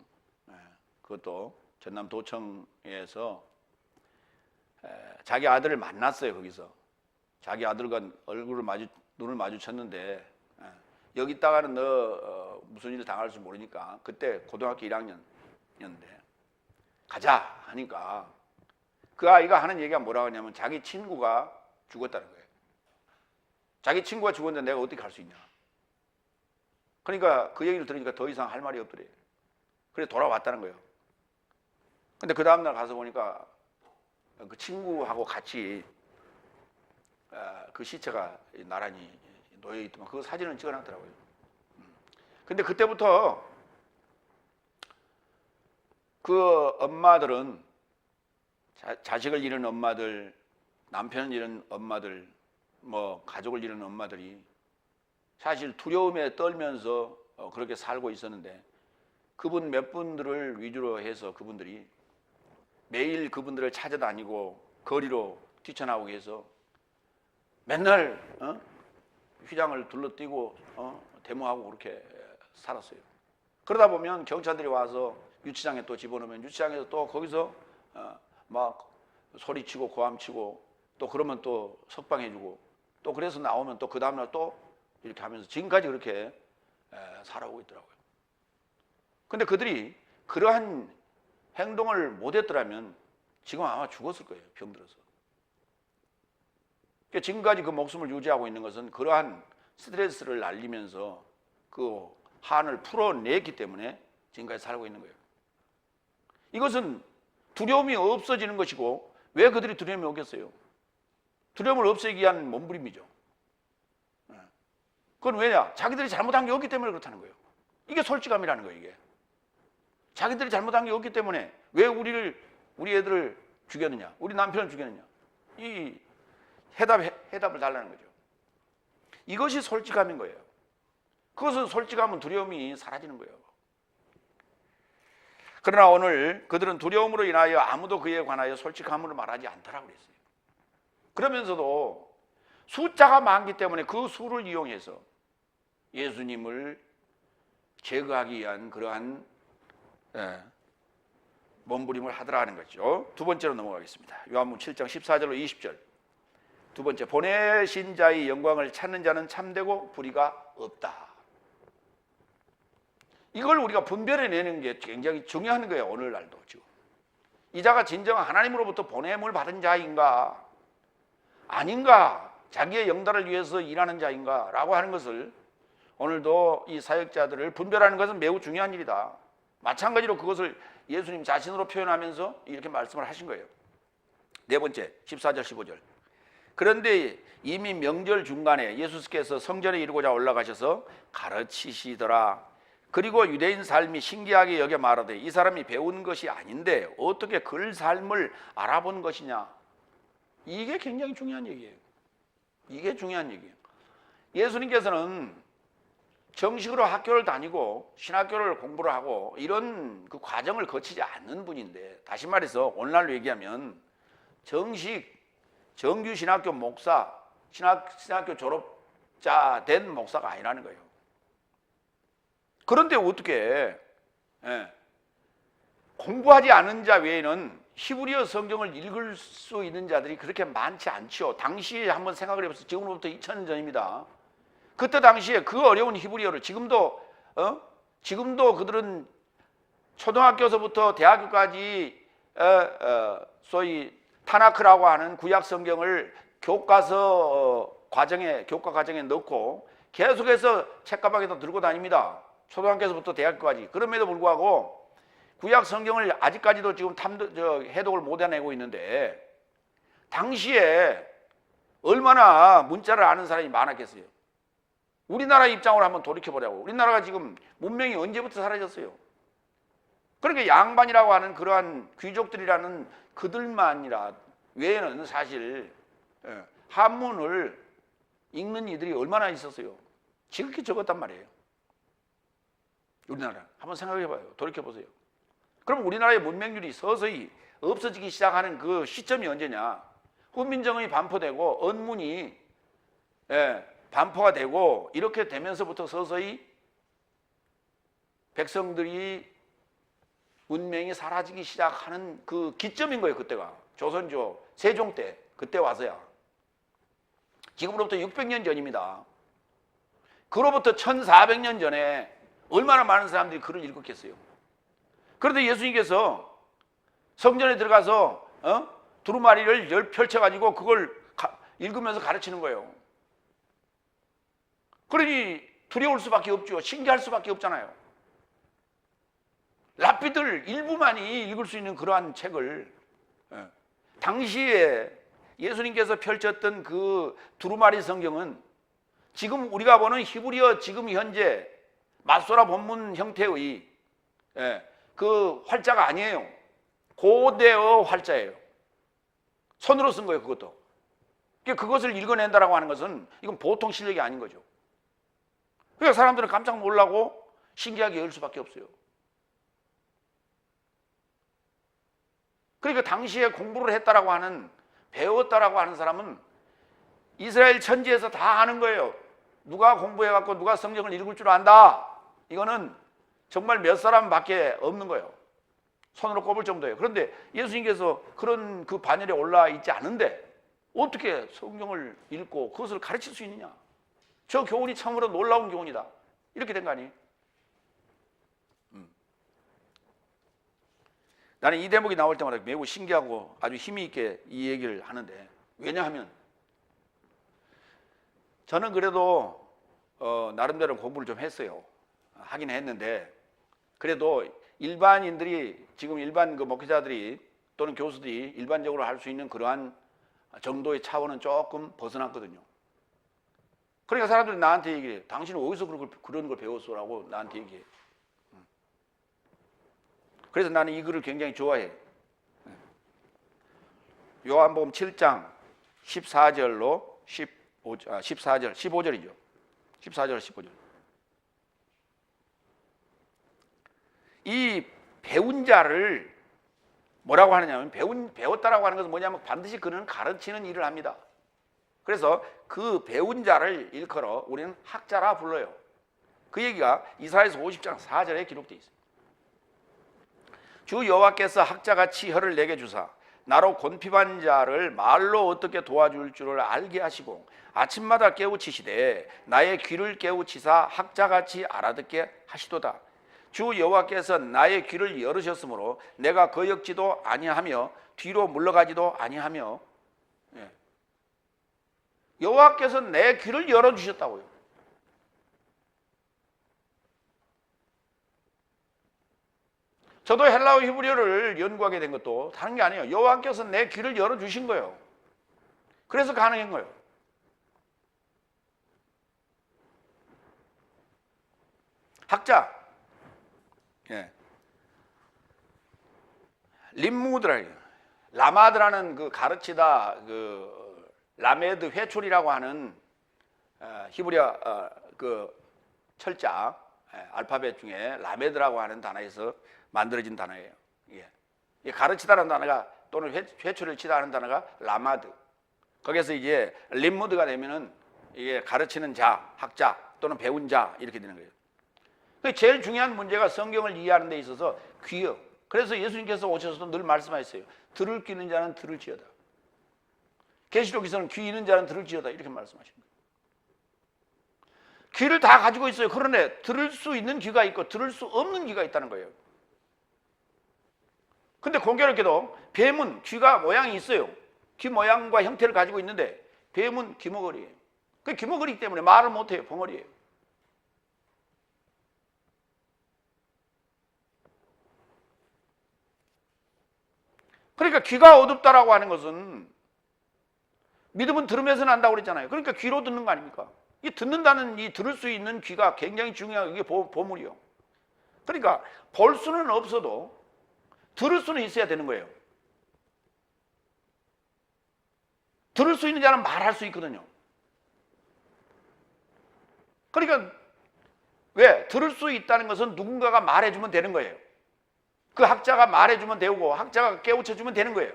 그것도 전남도청에서 자기 아들을 만났어요. 거기서 자기 아들과 눈을 마주쳤는데 여기다가는 너 무슨 일 당할 줄 모르니까 그때 고등학교 1학년이었는데 가자 하니까 그 아이가 하는 얘기가 뭐라고 하냐면 자기 친구가 죽었다는 거예요. 자기 친구가 죽었는데 내가 어떻게 갈 수 있냐. 그러니까 그 얘기를 들으니까 더 이상 할 말이 없더래. 그래서 돌아왔다는 거예요. 근데 그 다음날 가서 보니까 그 친구하고 같이 그 시체가 나란히 놓여 있더만 그 사진을 찍어놨더라고요. 근데 그때부터 그 엄마들은 자식을 잃은 엄마들, 남편을 잃은 엄마들, 뭐 가족을 잃은 엄마들이 사실 두려움에 떨면서 그렇게 살고 있었는데 그분 몇 분들을 위주로 해서 그분들이 매일 그분들을 찾아다니고 거리로 뛰쳐나오게 해서 맨날 휘장을 둘러뛰고 데모하고 그렇게 살았어요. 그러다 보면 경찰들이 와서 유치장에 또 집어넣으면 유치장에서 또 거기서 막 소리치고 고함치고 또 그러면 또 석방해주고 또 그래서 나오면 또 그 다음날 또 이렇게 하면서 지금까지 그렇게 살아오고 있더라고요. 근데 그들이 그러한 행동을 못했더라면 지금 아마 죽었을 거예요. 병들어서. 그러니까 지금까지 그 목숨을 유지하고 있는 것은 그러한 스트레스를 날리면서 그 한을 풀어냈기 때문에 지금까지 살고 있는 거예요. 이것은 두려움이 없어지는 것이고 왜 그들이 두려움이 오겠어요? 두려움을 없애기 위한 몸부림이죠. 그건 왜냐? 자기들이 잘못한 게 없기 때문에 그렇다는 거예요. 이게 솔직함이라는 거예요. 이게 자기들이 잘못한 게 없기 때문에 왜 우리 애들을 죽였느냐, 우리 남편을 죽였느냐, 이 해답을 달라는 거죠. 이것이 솔직함인 거예요. 그것은 솔직하면 두려움이 사라지는 거예요. 그러나 오늘 그들은 두려움으로 인하여 아무도 그에 관하여 솔직함으로 말하지 않더라고 그랬어요. 그러면서도 숫자가 많기 때문에 그 수를 이용해서 예수님을 제거하기 위한 그러한 몸부림을 하더라는 거죠. 두 번째로 넘어가겠습니다. 요한복음 7장 14절로 20절. 두 번째, 보내신 자의 영광을 찾는 자는 참되고 불의가 없다. 이걸 우리가 분별해내는 게 굉장히 중요한 거예요. 오늘날도 지금 이 자가 진정 하나님으로부터 보냄을 받은 자인가 아닌가, 자기의 영달을 위해서 일하는 자인가 라고 하는 것을 오늘도 이 사역자들을 분별하는 것은 매우 중요한 일이다. 마찬가지로 그것을 예수님 자신으로 표현하면서 이렇게 말씀을 하신 거예요. 네 번째, 14절 15절. 그런데 이미 명절 중간에 예수께서 성전에 이르고자 올라가셔서 가르치시더라. 그리고 유대인 삶이 신기하게 여겨 말하되 이 사람이 배운 것이 아닌데 어떻게 글 삶을 알아본 것이냐. 이게 굉장히 중요한 얘기예요. 이게 중요한 얘기예요. 예수님께서는 정식으로 학교를 다니고 신학교를 공부를 하고 이런 그 과정을 거치지 않는 분인데, 다시 말해서 오늘날로 얘기하면 정규 신학교 목사, 신학교 졸업자 된 목사가 아니라는 거예요. 그런데 어떻게 공부하지 않은 자 외에는 히브리어 성경을 읽을 수 있는 자들이 그렇게 많지 않죠. 당시에 한번 생각을 해보세요. 지금으로부터 2000년 전입니다. 그때 당시에 그 어려운 히브리어를 지금도 그들은 초등학교서부터 대학교까지 소위 타나크라고 하는 구약 성경을 교과 과정에 넣고 계속해서 책가방에다 들고 다닙니다. 초등학교에서부터 대학교까지. 그럼에도 불구하고 구약 성경을 아직까지도 지금 해독을 못 해내고 있는데 당시에 얼마나 문자를 아는 사람이 많았겠어요. 우리나라 입장으로 한번 돌이켜보자고. 우리나라가 지금 문명이 언제부터 사라졌어요? 그러니까 양반이라고 하는 그러한 귀족들이라는 그들만이라 외에는 사실 한문을 읽는 이들이 얼마나 있었어요? 지극히 적었단 말이에요. 우리나라 한번 생각해봐요. 돌이켜보세요. 그럼 우리나라의 문맹률이 서서히 없어지기 시작하는 그 시점이 언제냐? 훈민정음이 반포되고 언문이 반포가 되고 이렇게 되면서부터 서서히 백성들이 문명이 사라지기 시작하는 그 기점인 거예요. 그때가 조선조 세종 때 그때 와서야. 지금으로부터 600년 전입니다. 그로부터 1400년 전에 얼마나 많은 사람들이 글을 읽었겠어요. 그런데 예수님께서 성전에 들어가서 두루마리를 펼쳐가지고 그걸 읽으면서 가르치는 거예요. 그러니 두려울 수밖에 없죠. 신기할 수밖에 없잖아요. 랍비들 일부만이 읽을 수 있는 그러한 책을 당시에 예수님께서 펼쳤던 그 두루마리 성경은 지금 우리가 보는 히브리어 지금 현재 맙소라 본문 형태의 그 활자가 아니에요. 고대어 활자예요. 손으로 쓴 거예요. 그것도. 그것을 읽어낸다라고 하는 것은 이건 보통 실력이 아닌 거죠. 그러니까 사람들은 깜짝 놀라고 신기하게 여길 수밖에 없어요. 그러니까 당시에 공부를 했다라고 하는, 배웠다라고 하는 사람은 이스라엘 천지에서 다 아는 거예요. 누가 공부해갖고 누가 성경을 읽을 줄 안다. 이거는 정말 몇 사람밖에 없는 거예요. 손으로 꼽을 정도예요. 그런데 예수님께서 그런 그 반열에 올라 있지 않은데 어떻게 성경을 읽고 그것을 가르칠 수 있느냐. 저 교훈이 참으로 놀라운 교훈이다. 이렇게 된 거 아니에요? 나는 이 대목이 나올 때마다 매우 신기하고 아주 힘이 있게 이 얘기를 하는데, 왜냐하면 저는 그래도 나름대로 공부를 좀 했어요. 하긴 했는데 그래도 일반인들이, 지금 일반 그 목회자들이 또는 교수들이 일반적으로 할 수 있는 그러한 정도의 차원은 조금 벗어났거든요. 그러니까 사람들이 나한테 얘기해요. 당신은 어디서 그런 걸 배웠어라고 나한테 얘기해요. 그래서 나는 이 글을 굉장히 좋아해. 요한복음 7장 14절로 15절이죠. 14절, 15절. 이 배운 자를 뭐라고 하느냐면, 배웠다라고 하는 것은 뭐냐면 반드시 그는 가르치는 일을 합니다. 그래서 그 배운 자를 일컬어 우리는 학자라 불러요. 그 얘기가 이사야서 50장 4절에 기록되어 있습니다. 주 여호와께서 학자같이 혀를 내게 주사 나로 곤핍한 자를 말로 어떻게 도와줄 줄을 알게 하시고 아침마다 깨우치시되 나의 귀를 깨우치사 학자같이 알아듣게 하시도다. 주 여호와께서 나의 귀를 열으셨으므로 내가 거역지도 아니하며 뒤로 물러가지도 아니하며. 여호와께서 내 귀를 열어주셨다고요. 저도 헬라어 히브리어를 연구하게 된 것도 다른 게 아니에요. 여호와께서 내 귀를 열어주신 거예요. 그래서 가능한 거예요. 학자, 림무드라, 라마드라는 그 가르치다, 그 라메드 회초리라고 하는 히브리어 그 철자 알파벳 중에 라메드라고 하는 단어에서 만들어진 단어예요. 가르치다라는 단어가, 또는 회초리를 치다라는 단어가 라마드. 거기서 이제 림무드가 되면은 이게 가르치는 자, 학자 또는 배운 자 이렇게 되는 거예요. 제일 중요한 문제가 성경을 이해하는 데 있어서 귀요. 그래서 예수님께서 오셔서도 늘 말씀하셨어요. 들을 귀 있는 자는 들을지어다. 계시록에서는 귀 있는 자는 들을지어다 이렇게 말씀하신 거예요. 귀를 다 가지고 있어요. 그런데 들을 수 있는 귀가 있고 들을 수 없는 귀가 있다는 거예요. 근데 공교롭게도 뱀은 귀가 모양이 있어요. 귀 모양과 형태를 가지고 있는데 뱀은 귀머거리예요. 그 귀머거리이기 때문에 말을 못해요. 벙어리예요. 그러니까 귀가 어둡다라고 하는 것은 믿음은 들으면서 난다고 그랬잖아요. 그러니까 귀로 듣는 거 아닙니까? 이 듣는다는, 이 들을 수 있는 귀가 굉장히 중요한, 이게 보물이요. 그러니까 볼 수는 없어도 들을 수는 있어야 되는 거예요. 들을 수 있는 자는 말할 수 있거든요. 그러니까 왜? 들을 수 있다는 것은 누군가가 말해주면 되는 거예요. 그 학자가 말해주면 되고 학자가 깨우쳐주면 되는 거예요.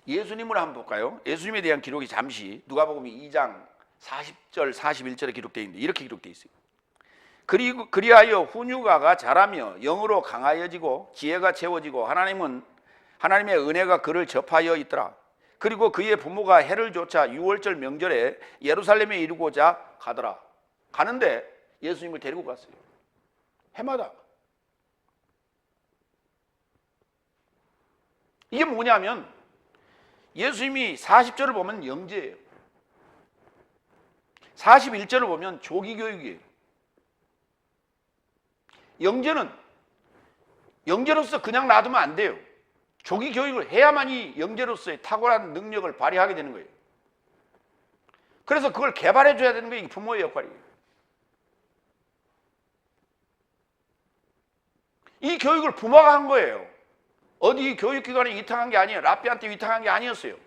예수님을 한번 볼까요? 예수님에 대한 기록이 잠시 누가복음 2장 40절 41절에 기록되어 있는데 이렇게 되어 있어요. 그리하여 훈육아가 자라며 영으로 강하여지고 지혜가 채워지고 하나님의 은혜가 그를 접하여 있더라. 그리고 그의 부모가 해를 쫓아 유월절 명절에 예루살렘에 이르고자 가더라. 가는데 예수님을 데리고 갔어요. 해마다. 이게 뭐냐면 예수님이 40절을 보면 영제예요. 41절을 보면 조기교육이에요. 영제로서 그냥 놔두면 안 돼요. 조기교육을 해야만이 영제로서의 탁월한 능력을 발휘하게 되는 거예요. 그래서 그걸 개발해 줘야 되는 게 부모의 역할이에요. 이 교육을 부모가 한 거예요. 어디 교육기관에 위탁한 게 아니에요. 랍비한테 위탁한 게 아니었어요.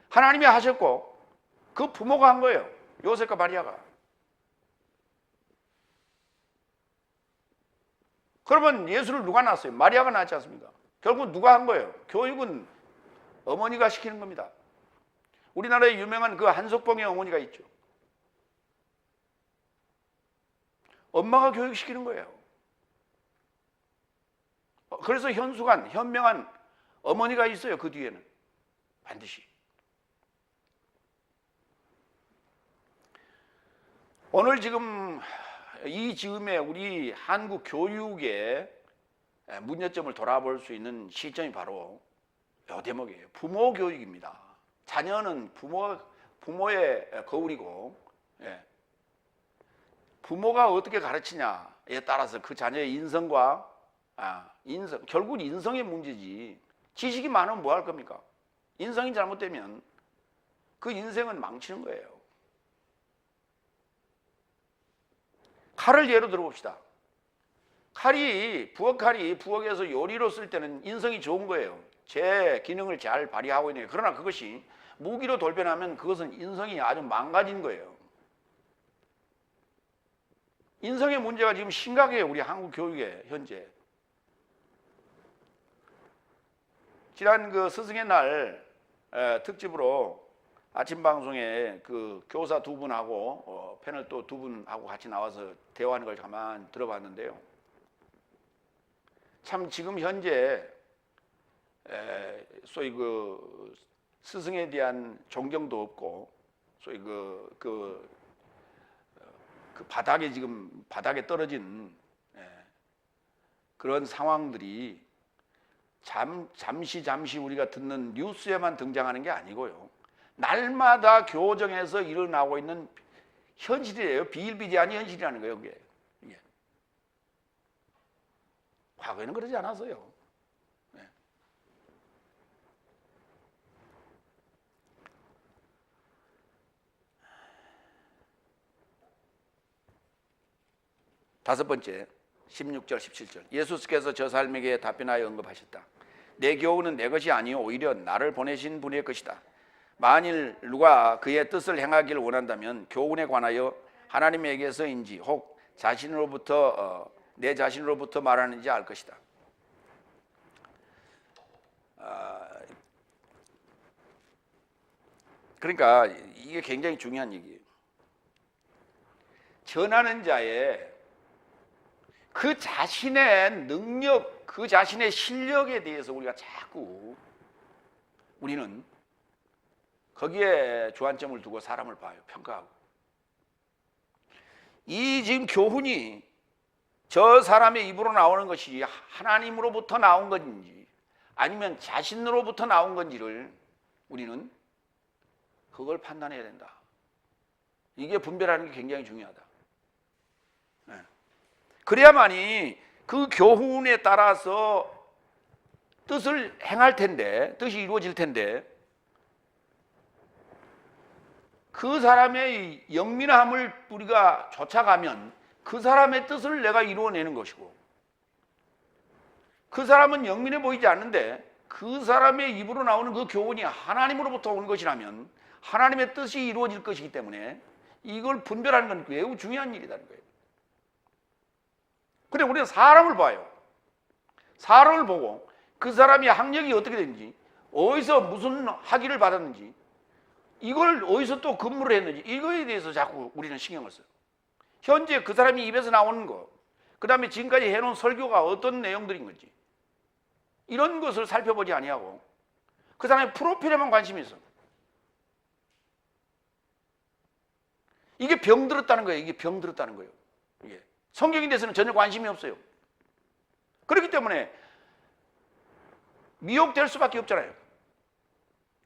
하나님이 하셨고 그 부모가 한 거예요. 요셉과 마리아가. 그러면 예수를 누가 낳았어요? 마리아가 낳았지 않습니까? 결국 누가 한 거예요? 교육은 어머니가 시키는 겁니다. 우리나라에 유명한 그 한석봉의 어머니가 있죠. 엄마가 교육시키는 거예요. 그래서 현명한 어머니가 있어요. 그 뒤에는 반드시. 오늘 지금 이 즈음에 우리 한국 교육의 문제점을 돌아볼 수 있는 시점이 바로 이 대목이에요. 부모 교육입니다. 자녀는 부모의 거울이고, 부모가 어떻게 가르치냐에 따라서 그 자녀의 인성과 결국 인성의 문제지. 지식이 많으면 뭐 할 겁니까? 인성이 잘못되면 그 인생은 망치는 거예요. 칼을 예로 들어봅시다. 부엌칼이 부엌에서 요리로 쓸 때는 인성이 좋은 거예요. 제 기능을 잘 발휘하고 있는 거예요. 그러나 그것이 무기로 돌변하면 그것은 인성이 아주 망가진 거예요. 인성의 문제가 지금 심각해요. 우리 한국 교육에 현재. 지난 그 스승의 날 특집으로 아침 방송에 그 교사 두 분하고 패널 또 두 분하고 같이 나와서 대화하는 걸 가만 들어봤는데요. 참 지금 현재 소위 그 스승에 대한 존경도 없고 소위 그 바닥에 떨어진 그런 상황들이 잠시 우리가 듣는 뉴스에만 등장하는 게 아니고요. 날마다 교정에서 일어나고 있는 현실이에요. 비일비재한 현실이라는 거예요. 이게. 과거에는 그러지 않았어요. 다섯 번째 16절 17절 예수께서 저 사람에게 답변하여 언급하셨다. 내 교훈은 내 것이 아니요 오히려 나를 보내신 분의 것이다. 만일 누가 그의 뜻을 행하기를 원한다면 교훈에 관하여 하나님에게서인지 혹 내 자신으로부터 말하는지 알 것이다. 그러니까 이게 굉장히 중요한 얘기예요. 전하는 자의 그 자신의 능력, 그 자신의 실력에 대해서 우리가 자꾸 우리는 거기에 주안점을 두고 사람을 봐요. 평가하고. 이 지금 교훈이 저 사람의 입으로 나오는 것이 하나님으로부터 나온 건지 아니면 자신으로부터 나온 건지를 우리는 그걸 판단해야 된다. 이게 분별하는 게 굉장히 중요하다. 그래야만이 그 교훈에 따라서 뜻을 행할 텐데, 뜻이 이루어질 텐데, 그 사람의 영민함을 우리가 쫓아가면 그 사람의 뜻을 내가 이루어내는 것이고, 그 사람은 영민해 보이지 않는데 그 사람의 입으로 나오는 그 교훈이 하나님으로부터 온 것이라면 하나님의 뜻이 이루어질 것이기 때문에 이걸 분별하는 건 매우 중요한 일이라는 거예요. 근데 우리는 사람을 봐요. 사람을 보고 그 사람이 학력이 어떻게 되는지, 어디서 무슨 학위를 받았는지, 이걸 어디서 또 근무를 했는지, 이거에 대해서 자꾸 우리는 신경을 써요. 현재 그 사람이 입에서 나오는 거, 그 다음에 지금까지 해놓은 설교가 어떤 내용들인 건지, 이런 것을 살펴보지 아니하고 그 사람의 프로필에만 관심이 있어. 이게 병들었다는 거예요. 이게 병들었다는 거예요. 이게 성경에 대해서는 전혀 관심이 없어요. 그렇기 때문에 미혹될 수밖에 없잖아요.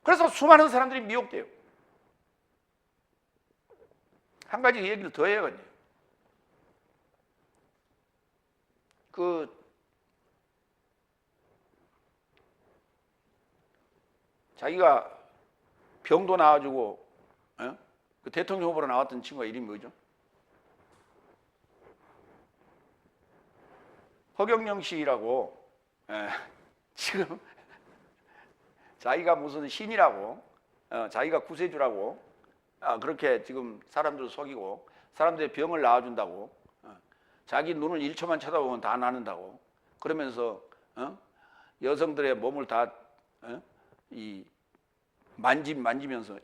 그래서 수많은 사람들이 미혹돼요. 한 가지 얘기를 더 해야겠네요. 자기가 병도 나와주고 그 대통령 후보로 나왔던 친구가 이름이 뭐죠? 허경영 씨라고 지금 자기가 무슨 신이라고 자기가 구세주라고 그렇게 지금 사람들 속이고 사람들의 병을 나아준다고 자기 눈을 1초만 쳐다보면 다 나는다고 그러면서 여성들의 몸을 다 만지면서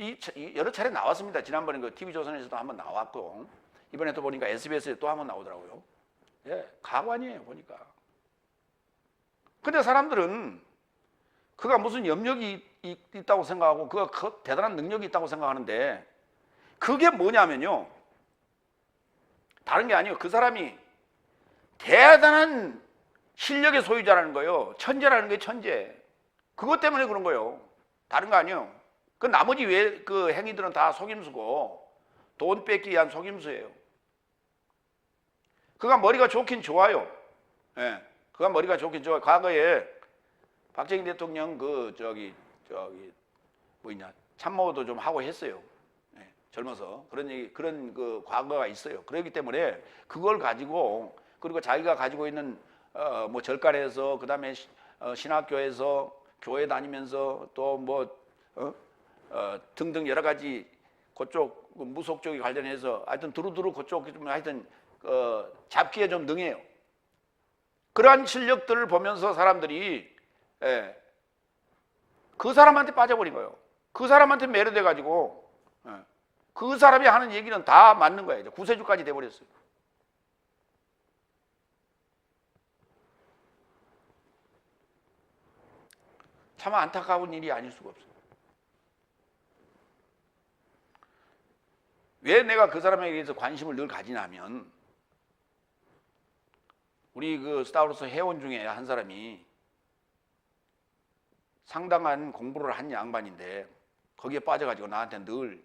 여러 차례 나왔습니다. 지난번에 그 TV조선에서도 한번 나왔고 이번에 또 보니까 SBS에 또 한번 나오더라고요. 예, 가관이에요 보니까. 근데 사람들은 그가 무슨 염력이 있다고 생각하고 그가 대단한 능력이 있다고 생각하는데 그게 뭐냐면요, 다른 게 아니에요. 그 사람이 대단한 실력의 소유자라는 거예요. 천재라는 게 천재. 그것 때문에 그런 거예요. 다른 거 아니에요. 그 나머지 그 행위들은 다 속임수고 돈 뺏기 위한 속임수예요. 그가 머리가 좋긴 좋아요. 예, 그가 머리가 좋긴 좋아요. 과거에 박정희 대통령 참모도 좀 하고 했어요. 예, 젊어서 그런 그 과거가 있어요. 그렇기 때문에 그걸 가지고 그리고 자기가 가지고 있는 뭐 절간에서 그다음에 신학교에서 교회 다니면서 또 등등 여러 가지 그쪽 무속 쪽에 관련해서 하여튼 두루두루 그쪽 좀 하여튼 잡기에 좀 능해요. 그러한 실력들을 보면서 사람들이 그 사람한테 빠져버린 거예요. 그 사람한테 매료돼 가지고 그 사람이 하는 얘기는 다 맞는 거예요. 구세주까지 돼버렸어요. 참 안타까운 일이 아닐 수가 없어요. 왜 내가 그 사람에게 대해서 관심을 늘 가지냐면 우리 그 스타워스 회원 중에 한 사람이 상당한 공부를 한 양반인데 거기에 빠져가지고 나한테 늘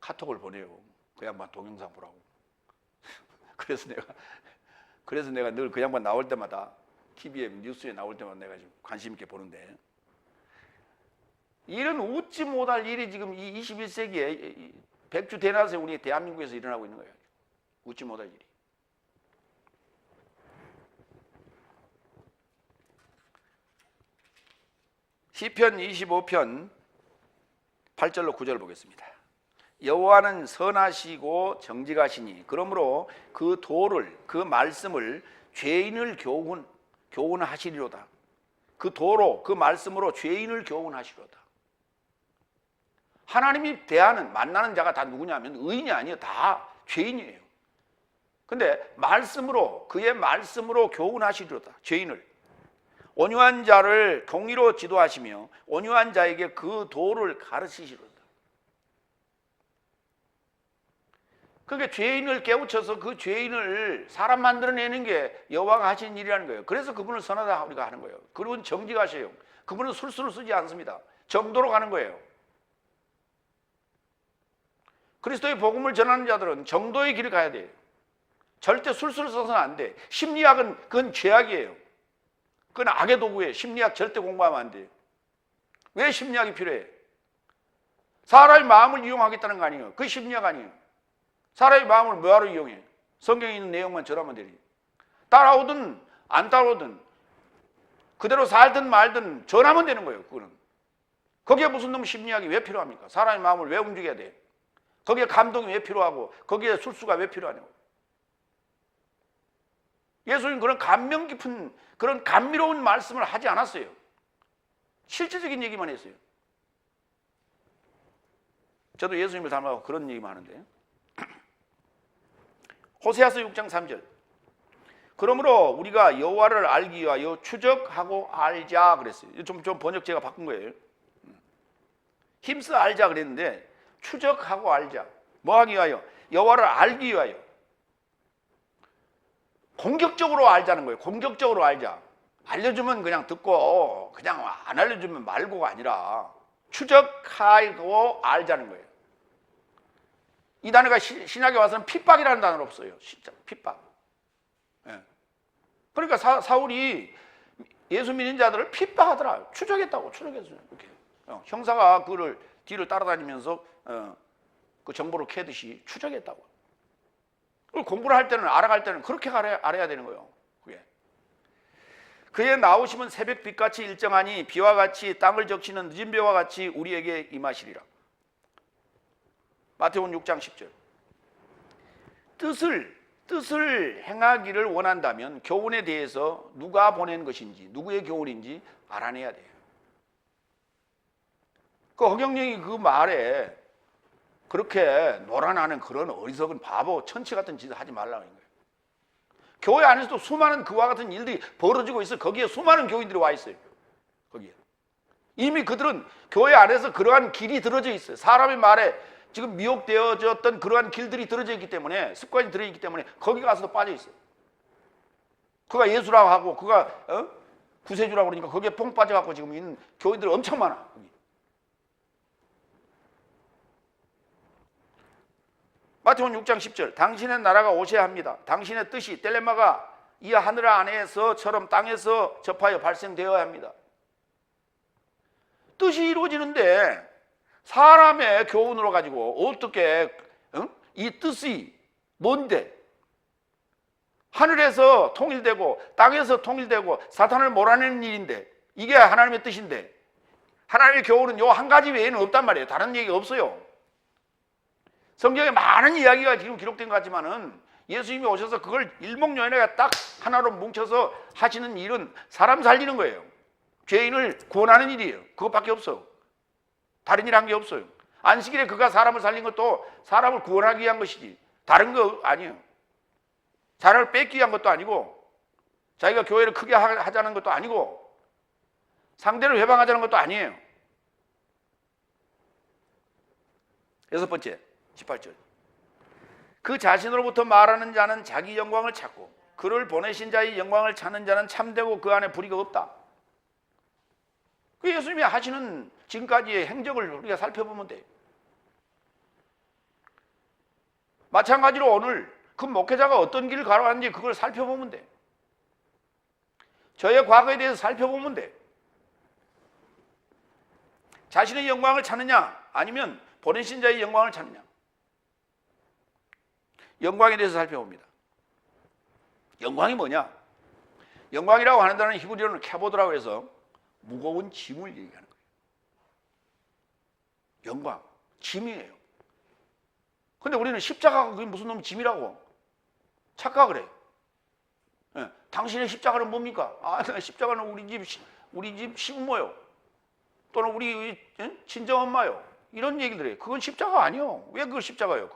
카톡을 보내요. 그 양반 동영상 보라고. 그래서 내가 늘 그 양반 나올 때마다 TV에 뉴스에 나올 때마다 내가 좀 관심 있게 보는데 이런 웃지 못할 일이 지금 이 21세기에 백주 대낮에 우리 대한민국에서 일어나고 있는 거예요. 웃지 못할 일이. 시편 25편 8절로 9절 보겠습니다. 여호와는 선하시고 정직하시니 그러므로 그 도를 그 말씀을 죄인을 교훈하시리로다. 그 도로 그 말씀으로 죄인을 교훈하시리로다. 하나님이 만나는 자가 다 누구냐면 의인이 아니에요. 다 죄인이에요. 근데 그의 말씀으로 교훈하시리로다. 죄인을. 온유한 자를 공의로 지도하시며 온유한 자에게 그 도를 가르치시리로다. 그게 죄인을 깨우쳐서 그 죄인을 사람 만들어내는 게 여호와가 하신 일이라는 거예요. 그래서 그분을 선하다 우리가 하는 거예요. 그분은 정직하셔요. 그분은 술수를 쓰지 않습니다. 정도로 가는 거예요. 그리스도의 복음을 전하는 자들은 정도의 길을 가야 돼요. 절대 술수를 써서는 안 돼. 심리학은 그건 죄악이에요. 그건 악의 도구예요. 심리학 절대 공부하면 안 돼요. 왜 심리학이 필요해? 사람의 마음을 이용하겠다는 거 아니에요. 그게 심리학 아니에요. 사람의 마음을 뭐하러 이용해? 성경에 있는 내용만 전하면 되지. 따라오든 안 따라오든 그대로 살든 말든 전하면 되는 거예요. 그거는. 거기에 무슨 놈 심리학이 왜 필요합니까? 사람의 마음을 왜 움직여야 돼? 거기에 감동이 왜 필요하고 거기에 술수가 왜 필요하냐고. 예수님 그런 감명 깊은 그런 감미로운 말씀을 하지 않았어요. 실질적인 얘기만 했어요. 저도 예수님을 닮아서 그런 얘기만 하는데 호세아서 6장 3절 그러므로 우리가 여호와를 알기 위하여 추적하고 알자 그랬어요. 좀 번역 제가 바꾼 거예요. 힘써 알자 그랬는데 추적하고 알자. 뭐 하기 위하여? 여호와를 알기 위하여. 공격적으로 알자는 거예요. 공격적으로 알자. 알려주면 그냥 듣고 그냥 안 알려주면 말고가 아니라 추적하고 알자는 거예요. 이 단어가 신약에 와서는 핍박이라는 단어는 없어요. 진짜 핍박. 예. 그러니까 사울이 예수 믿는 자들을 핍박하더라. 추적했다고. 추적했어요. 이렇게. 형사가 그를 뒤를 따라다니면서 그 정보를 캐듯이 추적했다고. 공부를 할 때는 알아갈 때는 그렇게 알아야 되는 거예요. 그게. 그의 나오심은 새벽빛같이 일정하니 비와 같이 땅을 적시는 늦은 비와 같이 우리에게 임하시리라. 마태복음 6장 10절. 뜻을 행하기를 원한다면 교훈에 대해서 누가 보낸 것인지 누구의 교훈인지 알아내야 돼요. 그 허경영이 그 말에 그렇게 놀아나는 그런 어리석은 바보 천치 같은 짓을 하지 말라는 거예요. 교회 안에서도 수많은 그와 같은 일들이 벌어지고 있어요. 거기에 수많은 교인들이 와 있어요. 거기에 이미 그들은 교회 안에서 그러한 길이 들어져 있어요. 사람의 말에 지금 미혹되어졌던 그러한 길들이 들어져 있기 때문에, 습관이 들어있기 때문에 거기 가서도 빠져 있어요. 그가 예수라고 하고 그가 구세주라고 그러니까 거기에 뽕 빠져갖고 지금 있는 교인들 엄청 많아. 거기. 마태복음 6장 10절. 당신의 나라가 오셔야 합니다. 당신의 뜻이 텔레마가 이 하늘 안에서처럼 땅에서 접하여 발생되어야 합니다. 뜻이 이루어지는데 사람의 교훈으로 가지고 어떻게 이 뜻이 뭔데? 하늘에서 통일되고 땅에서 통일되고 사탄을 몰아내는 일인데 이게 하나님의 뜻인데 하나님의 교훈은 요 한 가지 외에는 없단 말이에요. 다른 얘기가 없어요. 성경에 많은 이야기가 지금 기록된 것 같지만은 예수님이 오셔서 그걸 일목요연하게 딱 하나로 뭉쳐서 하시는 일은 사람 살리는 거예요. 죄인을 구원하는 일이에요. 그것밖에 없어. 다른 일 한 게 없어요. 안식일에 그가 사람을 살린 것도 사람을 구원하기 위한 것이지 다른 거 아니에요. 사람을 뺏기 위한 것도 아니고 자기가 교회를 크게 하자는 것도 아니고 상대를 회방하자는 것도 아니에요. 여섯 번째 18절. 그 자신으로부터 말하는 자는 자기 영광을 찾고 그를 보내신 자의 영광을 찾는 자는 참되고 그 안에 불의가 없다. 그 예수님이 하시는 지금까지의 행적을 우리가 살펴보면 돼요. 마찬가지로 오늘 그 목회자가 어떤 길을 걸어왔는지 그걸 살펴보면 돼. 저의 과거에 대해서 살펴보면 돼. 자신의 영광을 찾느냐 아니면 보내신 자의 영광을 찾느냐. 영광에 대해서 살펴봅니다. 영광이 뭐냐? 영광이라고 하는 단어는 히브리어는 캐보드라고 해서 무거운 짐을 얘기하는 거예요. 영광, 짐이에요. 근데 우리는 십자가가 그게 무슨 놈 짐이라고 착각을 해요. 예, 당신의 십자가는 뭡니까? 아, 십자가는 우리 집 시부모요. 또는 우리 친정엄마요. 이런 얘기를 해요. 그건 십자가 아니요. 왜 그걸 십자가예요?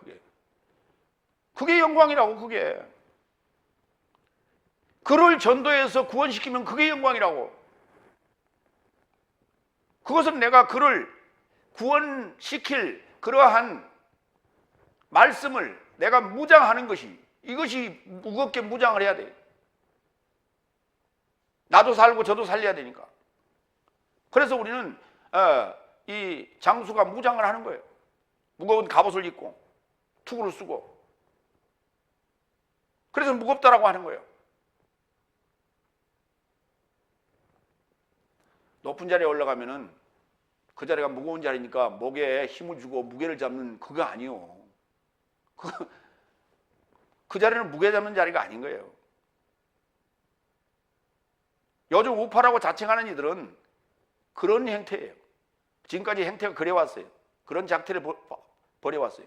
그게 영광이라고. 그게 그를 전도해서 구원시키면 그게 영광이라고. 그것은 내가 그를 구원시킬 그러한 말씀을 내가 무장하는 것이, 이것이 무겁게 무장을 해야 돼. 나도 살고 저도 살려야 되니까. 그래서 우리는 이 장수가 무장을 하는 거예요. 무거운 갑옷을 입고 투구를 쓰고. 그래서 무겁다라고 하는 거예요. 높은 자리에 올라가면은 그 자리가 무거운 자리니까 목에 힘을 주고 무게를 잡는 그거 아니요. 그 자리는 무게 잡는 자리가 아닌 거예요. 요즘 우파라고 자칭하는 이들은 그런 행태예요. 지금까지 행태가 그래왔어요. 그런 작태를 벌여왔어요.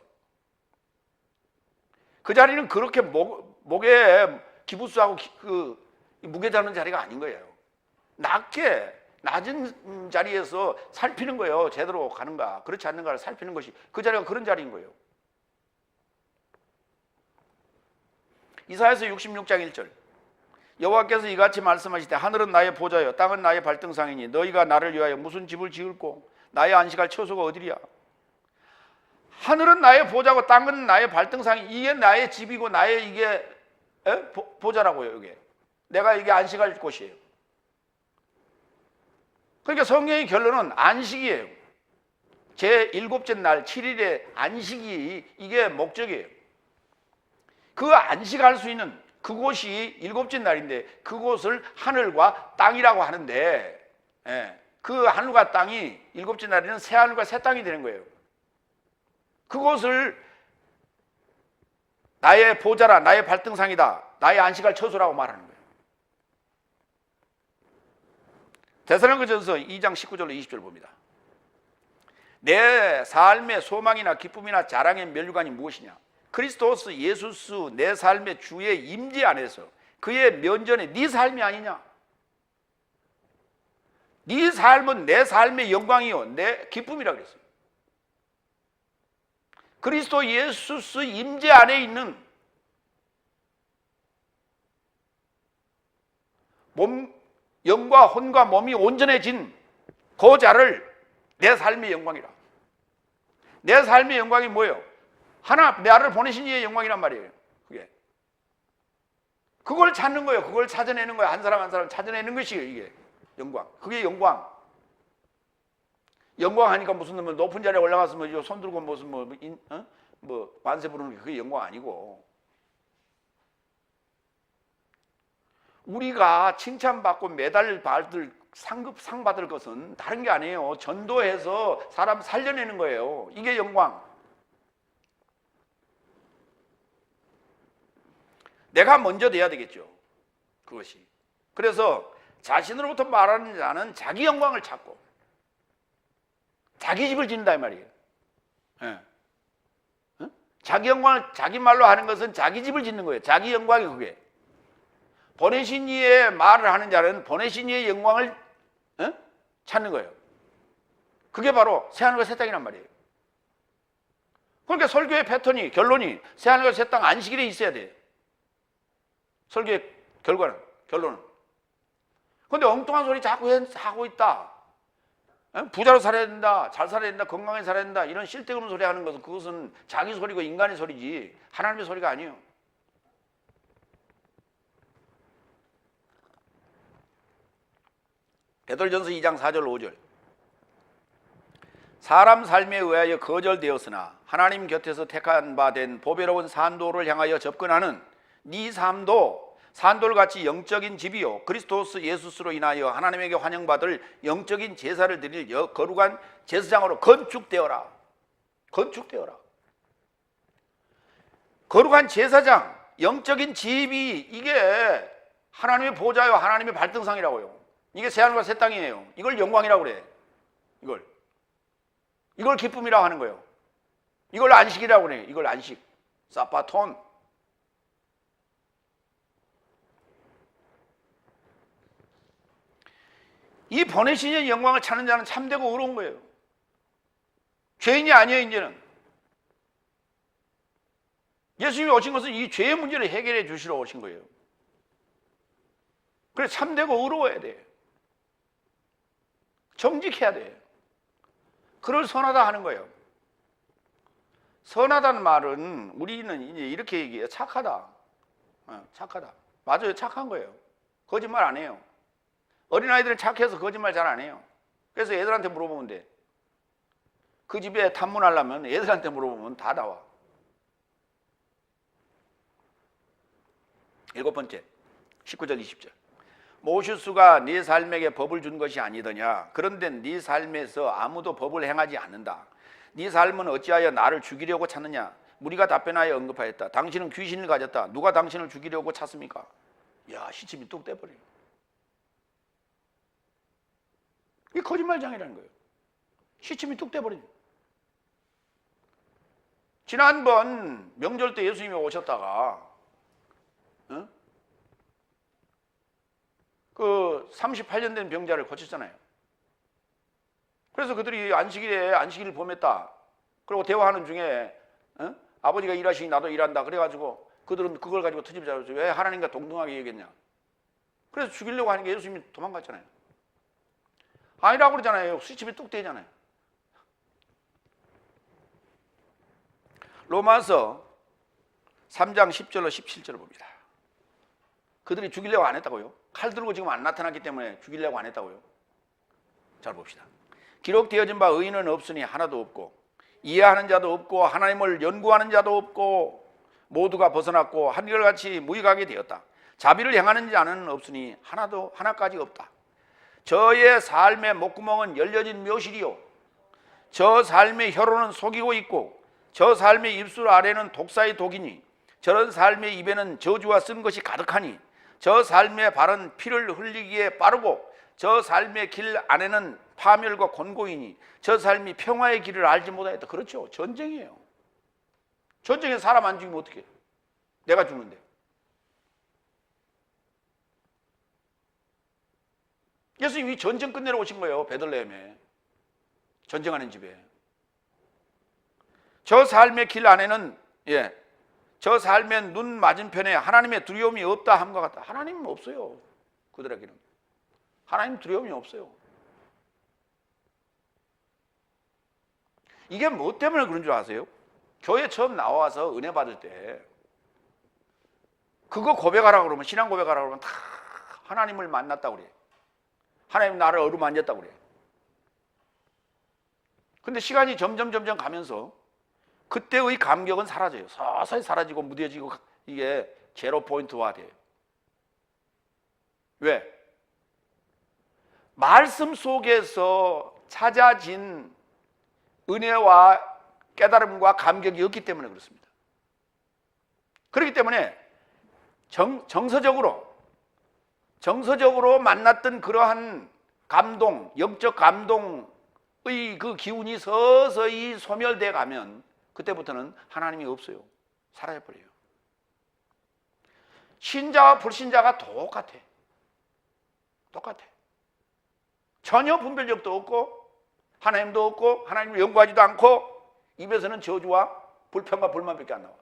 그 자리는 그렇게 목에 기부스하고 그 무게 잡는 자리가 아닌 거예요. 낮은 자리에서 살피는 거예요. 제대로 가는가 그렇지 않는가를 살피는 것이 그 자리가 그런 자리인 거예요. 이사야서 66장 1절. 여호와께서 이같이 말씀하시되 하늘은 나의 보좌요 땅은 나의 발등상이니 너희가 나를 위하여 무슨 집을 지을꼬 나의 안식할 처소가 어디랴. 하늘은 나의 보좌고 땅은 나의 발등상이, 이게 나의 집이고 나의 이게 보좌라고요. 이게 내가 이게 안식할 곳이에요. 그러니까 성경의 결론은 안식이에요. 제 일곱째 날 7일의 안식이 이게 목적이에요. 그 안식할 수 있는 그곳이 일곱째 날인데 그곳을 하늘과 땅이라고 하는데, 그 하늘과 땅이 일곱째 날에는 새 하늘과 새 땅이 되는 거예요. 그곳을 나의 보좌라, 나의 발등상이다, 나의 안식할 처소라고 말하는 거예요. 데살로니가전서 2장 19절로 20절 봅니다. 내 삶의 소망이나 기쁨이나 자랑의 면류관이 무엇이냐? 그리스도스 예수스 내 삶의 주의 임재 안에서 그의 면전에 네 삶이 아니냐? 네 삶은 내 삶의 영광이요 내 기쁨이라고 그랬어요. 그리스도 예수스 임재 안에 있는 몸, 영과 혼과 몸이 온전해진 그 자를 내 삶의 영광이라. 내 삶의 영광이 뭐예요? 하나, 나를 보내신 이의 영광이란 말이에요. 그걸 찾는 거예요. 그걸 찾아내는 거예요. 한 사람 한 사람 찾아내는 것이 이게 영광. 그게 영광. 영광 하니까 무슨 뭐 높은 자리에 올라가서 뭐 손 들고 무슨 뭐 만세 부르는 게 그게 영광 아니고, 우리가 칭찬받고 메달 받을 상 받을 것은 다른 게 아니에요. 전도해서 사람 살려내는 거예요. 이게 영광. 내가 먼저 돼야 되겠죠. 그것이. 그래서 자신으로부터 말하는 자는 자기 영광을 찾고 자기 집을 짓는다 이 말이에요. 자기 영광을 자기 말로 하는 것은 자기 집을 짓는 거예요. 자기 영광이 그게. 보내신 이의 말을 하는 자는 보내신 이의 영광을 찾는 거예요. 그게 바로 새하늘과 새 땅이란 말이에요. 그러니까 설교의 패턴이, 결론이 새하늘과 새 땅 안식일에 있어야 돼요. 설교의 결론은. 그런데 엉뚱한 소리 자꾸 하고 있다. 부자로 살아야 된다, 잘 살아야 된다, 건강하게 살아야 된다, 이런 쓸데없는 소리 하는 것은 그것은 자기 소리고 인간의 소리지 하나님의 소리가 아니에요. 베드로전서 2장 4절 5절. 사람 삶에 의하여 거절되었으나 하나님 곁에서 택한 바 된 보배로운 산도를 향하여 접근하는 네 삶도 산돌같이 영적인 집이요 그리스도스 예수스로 인하여 하나님에게 환영받을 영적인 제사를 드릴 거룩한 제사장으로 건축되어라. 건축되어라. 거룩한 제사장, 영적인 집이 이게 하나님의 보좌요 하나님의 발등상이라고요. 이게 새하늘과 새 땅이에요. 이걸 영광이라고 그래. 이걸 기쁨이라고 하는 거예요. 이걸 안식이라고 그래. 이걸 안식. 사바톤. 이 보내신 영광을 찾는 자는 참되고 의로운 거예요. 죄인이 아니에요. 이제는 예수님이 오신 것은 이 죄의 문제를 해결해 주시러 오신 거예요. 그래서 참되고 의로워야 돼. 정직해야 돼. 그를 선하다 하는 거예요. 선하다는 말은 우리는 이제 이렇게 얘기해요. 착하다. 착하다. 맞아요. 착한 거예요. 거짓말 안 해요. 어린아이들은 착해서 거짓말 잘 안 해요. 그래서 애들한테 물어보면 돼. 그 집에 탐문하려면 애들한테 물어보면 다 나와. 7번째 19절 20절. 모슈스가 네 삶에게 법을 준 것이 아니더냐. 그런데 네 삶에서 아무도 법을 행하지 않는다. 네 삶은 어찌하여 나를 죽이려고 찾느냐. 무리가 답변하여 언급하였다. 당신은 귀신을 가졌다. 누가 당신을 죽이려고 찾습니까? 야, 시침이 뚝 떼버려요. 이게 거짓말장이라는 거예요. 시침이 뚝 떼버려요. 지난번 명절 때 예수님이 오셨다가 그 38년 된 병자를 고쳤잖아요. 그래서 그들이 안식일을 범했다. 그리고 대화하는 중에 아버지가 일하시니 나도 일한다. 그래가지고 그들은 그걸 가지고 트집을 잡았죠. 왜 하나님과 동등하게 얘기했냐. 그래서 죽이려고 하는 게 예수님이 도망갔잖아요. 아니라고 그러잖아요. 수치심이 뚝 떼잖아요. 로마서 3장 10절로 17절을 봅니다. 그들이 죽이려고 안 했다고요? 칼 들고 지금 안 나타났기 때문에 죽이려고 안 했다고요? 잘 봅시다. 기록되어진 바 의인은 없으니 하나도 없고 이해하는 자도 없고 하나님을 연구하는 자도 없고 모두가 벗어났고 한결같이 무익하게 되었다. 자비를 행하는 자는 없으니 하나까지 없다. 저의 삶의 목구멍은 열려진 묘실이요 저 삶의 혀로는 속이고 있고 저 삶의 입술 아래는 독사의 독이니 저런 삶의 입에는 저주와 쓴 것이 가득하니 저 삶의 발은 피를 흘리기에 빠르고 저 삶의 길 안에는 파멸과 곤고이니 저 삶이 평화의 길을 알지 못하였다. 그렇죠. 전쟁이에요. 전쟁에 사람 안 죽이면 어떡해? 내가 죽는데. 예수님이 전쟁 끝내러 오신 거예요. 베들레헴에. 전쟁하는 집에. 저 삶의 길 안에는 저 삶의 눈 맞은편에 하나님의 두려움이 없다 함과 같다. 하나님은 없어요. 그들에게는. 하나님 두려움이 없어요. 이게 뭐 때문에 그런 줄 아세요? 교회 처음 나와서 은혜 받을 때 그거 고백하라고 그러면 신앙 고백하라고 그러면 다 하나님을 만났다고 그래. 하나님 나를 어루만졌다고 그래. 근데 시간이 점점 가면서 그때의 감격은 사라져요. 서서히 사라지고 무뎌지고 이게 제로 포인트화 돼요. 왜? 말씀 속에서 찾아진 은혜와 깨달음과 감격이 없기 때문에 그렇습니다. 그렇기 때문에 정서적으로 만났던 그러한 감동, 영적 감동의 그 기운이 서서히 소멸돼 가면 그때부터는 하나님이 없어요. 사라져버려요. 신자와 불신자가 똑같아. 전혀 분별력도 없고 하나님도 없고 하나님을 연구하지도 않고 입에서는 저주와 불평과 불만밖에 안 나와.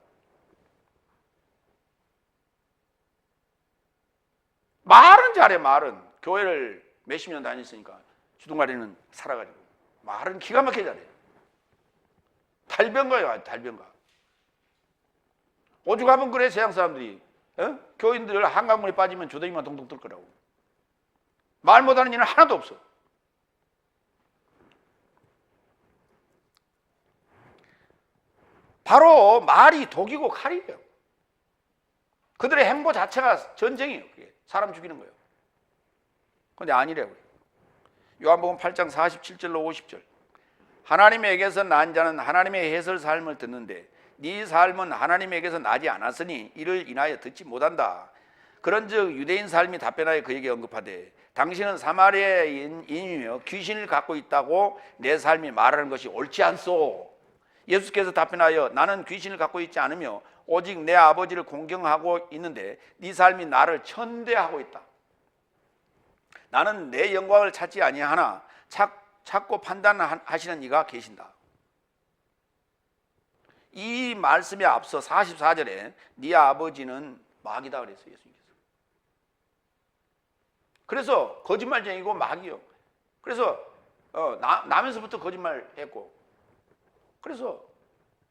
말은 잘해. 말은 교회를 몇십 년 다녔으니까 주둥아리는 살아가지고 말은 기가 막히게 잘해. 달변가요. 달변가. 오죽하면 그래. 세상 사람들이 교인들 한강물에 빠지면 조댕이만 동동 뜰 거라고. 말 못하는 일은 하나도 없어. 바로 말이 독이고 칼이에요. 그들의 행보 자체가 전쟁이에요. 그게 사람 죽이는 거예요. 그런데 아니래요. 요한복음 8장 47절로 50절. 하나님에게서 난 자는 하나님의 해설 삶을 듣는데 네 삶은 하나님에게서 나지 않았으니 이를 인하여 듣지 못한다. 그런즉 유대인 삶이 답변하여 그에게 언급하되 당신은 사마리아인이며 귀신을 갖고 있다고 내 삶이 말하는 것이 옳지 않소. 예수께서 답변하여 나는 귀신을 갖고 있지 않으며 오직 내 아버지를 공경하고 있는데 네 삶이 나를 천대하고 있다. 나는 내 영광을 찾지 아니하나 찾고 판단하시는 이가 계신다. 이 말씀에 앞서 44절에 네 아버지는 마귀다 그랬어요. 예수님께서. 그래서 거짓말쟁이고 마귀요. 그래서 나면서부터 거짓말했고 그래서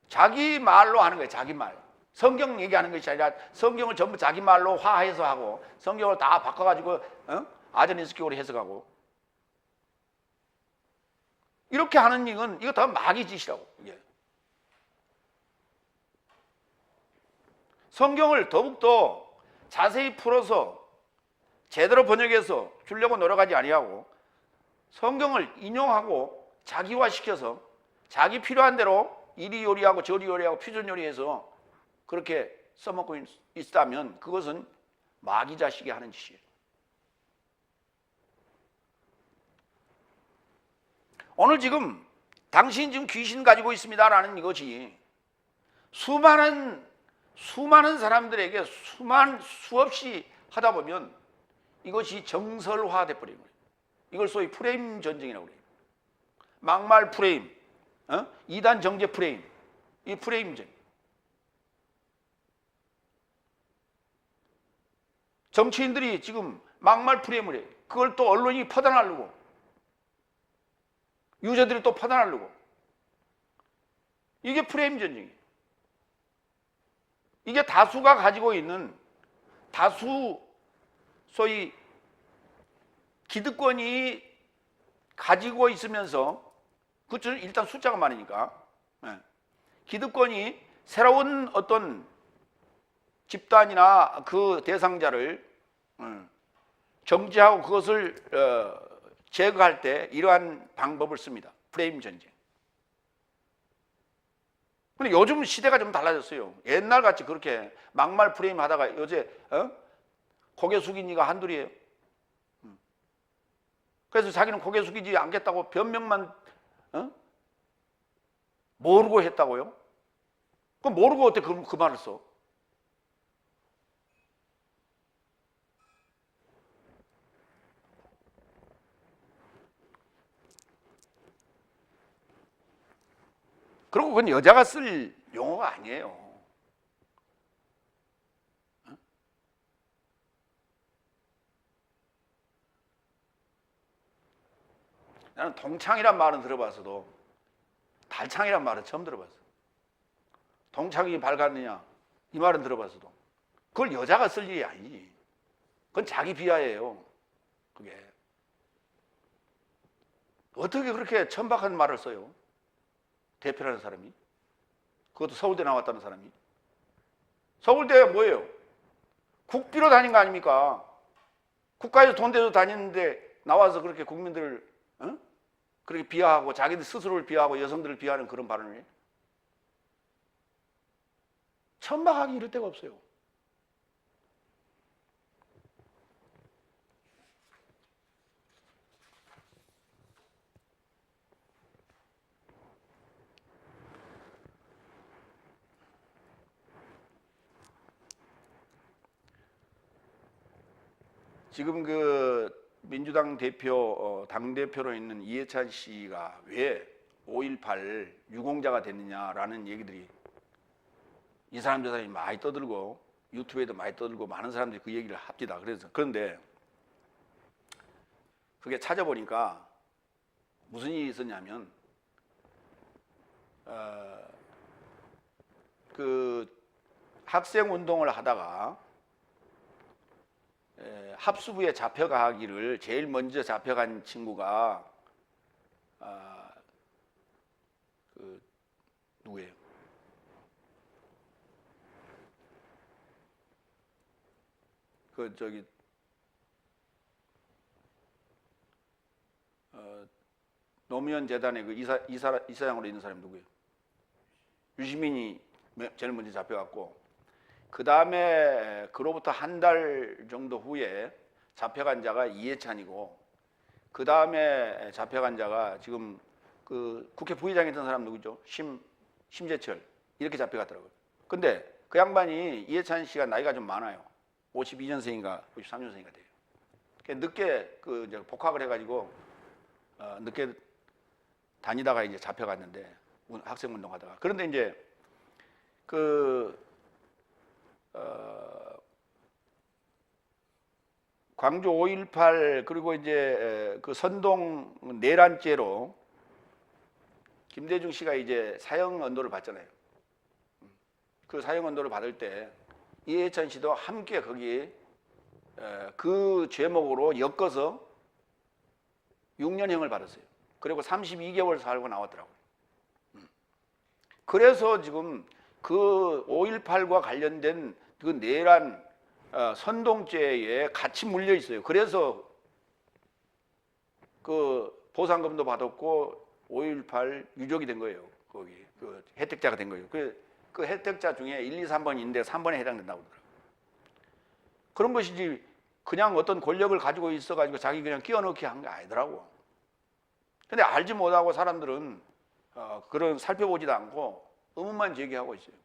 자기 말로 하는 거예요. 자기 말. 성경 얘기하는 것이 아니라 성경을 전부 자기 말로 화해서 하고 성경을 다 바꿔가지고 아전인스키로 해석하고 이렇게 하는 일은 이거 다 마귀 짓이라고. 이게. 성경을 더욱더 자세히 풀어서 제대로 번역해서 주려고 노력하지 아니하고 성경을 인용하고 자기화시켜서 자기 필요한 대로 이리 요리하고 저리 요리하고 퓨전 요리해서 그렇게 써먹고 있다면 그것은 마귀 자식이 하는 짓이에요. 오늘 지금 당신 지금 귀신 가지고 있습니다라는 이것이 수많은 사람들에게 수없이 하다 보면 이것이 정설화돼 버리는 거예요. 이걸 소위 프레임 전쟁이라고 그래요. 막말 프레임, 이단 정제 프레임, 이 프레임전. 정치인들이 지금 막말 프레임을 해요. 그걸 또 언론이 퍼다나려고, 유저들이 또 퍼다나려고. 이게 프레임 전쟁이에요. 이게 다수가 가지고 있는, 다수 소위 기득권이 가지고 있으면서, 그것은 일단 숫자가 많으니까, 기득권이 새로운 어떤 집단이나 그 대상자를 정지하고 그것을 제거할 때 이러한 방법을 씁니다. 프레임 전쟁. 근데 요즘 시대가 좀 달라졌어요. 옛날 같이 그렇게 막말 프레임 하다가 요새 고개 숙인 이가 한둘이에요. 그래서 자기는 고개 숙이지 않겠다고 변명만 모르고 했다고요? 그럼 모르고 어떻게 그 말을 써? 그리고 그건 여자가 쓸 용어가 아니에요. 나는 동창이란 말은 들어봤어도 달창이란 말은 처음 들어봤어. 동창이 밝았느냐 이 말은 들어봤어도 그걸 여자가 쓸 일이 아니지. 그건 자기 비하예요. 그게 어떻게 그렇게 천박한 말을 써요? 대표라는 사람이, 그것도 서울대 나왔다는 사람이. 서울대가 뭐예요? 국비로 다닌 거 아닙니까? 국가에서 돈 대서 다니는데 나와서 그렇게 국민들을 그렇게 비하하고 자기들 스스로를 비하하고 여성들을 비하하는 그런 발언을 해요? 천박하기 이럴 데가 없어요. 지금 그 민주당 대표, 당대표로 있는 이해찬 씨가 왜 5.18 유공자가 됐느냐라는 얘기들이 이 사람 저 사람이 많이 떠들고 유튜브에도 많이 떠들고 많은 사람들이 그 얘기를 합디다. 그런데 그게 찾아보니까 무슨 일이 있었냐면 그 학생 운동을 하다가 합수부에 잡혀가기를 제일 먼저 잡혀간 친구가 그 누구예요? 그 저기 노무현 재단의 그 이사장으로 있는 사람이 누구예요? 유시민이 제일 먼저 잡혀갔고, 그 다음에 그로부터 한 달 정도 후에 잡혀간 자가 이해찬이고, 그 다음에 잡혀간 자가 지금 그 국회 부의장이었던 사람 누구죠? 심재철, 이렇게 잡혀갔더라고요. 근데 그 양반이, 이해찬 씨가 나이가 좀 많아요. 52년생인가 53년생인가 돼요. 늦게 그 이제 복학을 해가지고 늦게 다니다가 이제 잡혀갔는데, 학생 운동하다가. 그런데 이제 광주 5.18 그리고 이제 그 선동 내란죄로 김대중 씨가 이제 사형 언도를 받잖아요. 그 사형 언도를 받을 때 이해찬 씨도 함께 거기에 그 죄목으로 엮어서 6년형을 받았어요. 그리고 32개월 살고 나왔더라고요. 그래서 지금 그 5.18과 관련된 그 내란 선동죄에 같이 물려 있어요. 그래서 그 보상금도 받았고 5.18 유족이 된 거예요. 거기 그 혜택자가 된 거예요. 그 혜택자 중에 1, 2, 3번이 있는데 3번에 해당된다고 그러더라고요. 그런 것이지 그냥 어떤 권력을 가지고 있어가지고 자기 그냥 끼워넣기 한 게 아니더라고. 근데 알지 못하고 사람들은 그런 살펴보지도 않고 의문만 제기하고 있어요.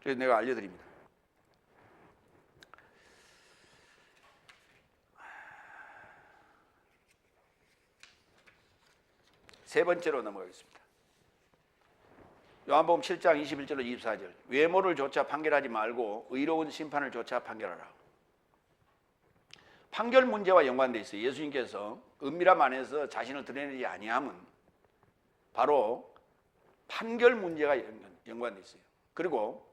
그래서 내가 알려드립니다. 세 번째로 넘어가겠습니다. 요한복음 7장 21절로 24절. 외모를 조차 판결하지 말고 의로운 심판을 조차 판결하라. 판결 문제와 연관되어 있어요. 예수님께서 은밀함 안에서 자신을 드러내지 아니함은 바로 판결 문제가 연관되어 있어요. 그리고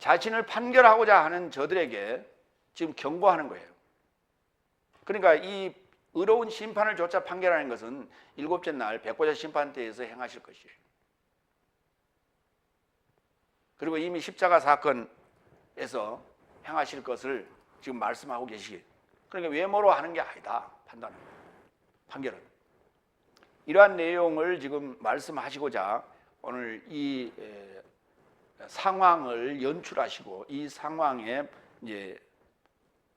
자신을 판결하고자 하는 저들에게 지금 경고하는 거예요. 그러니까 이 의로운 심판을 조차 판결하는 것은 일곱째 날 백보자 심판대에서 행하실 것이에요. 그리고 이미 십자가 사건에서 행하실 것을 지금 말씀하고 계시기에, 그러니까 외모로 하는 게 아니다. 판결은 이러한 내용을 지금 말씀하시고자 오늘 이 상황을 연출하시고 이 상황의 이제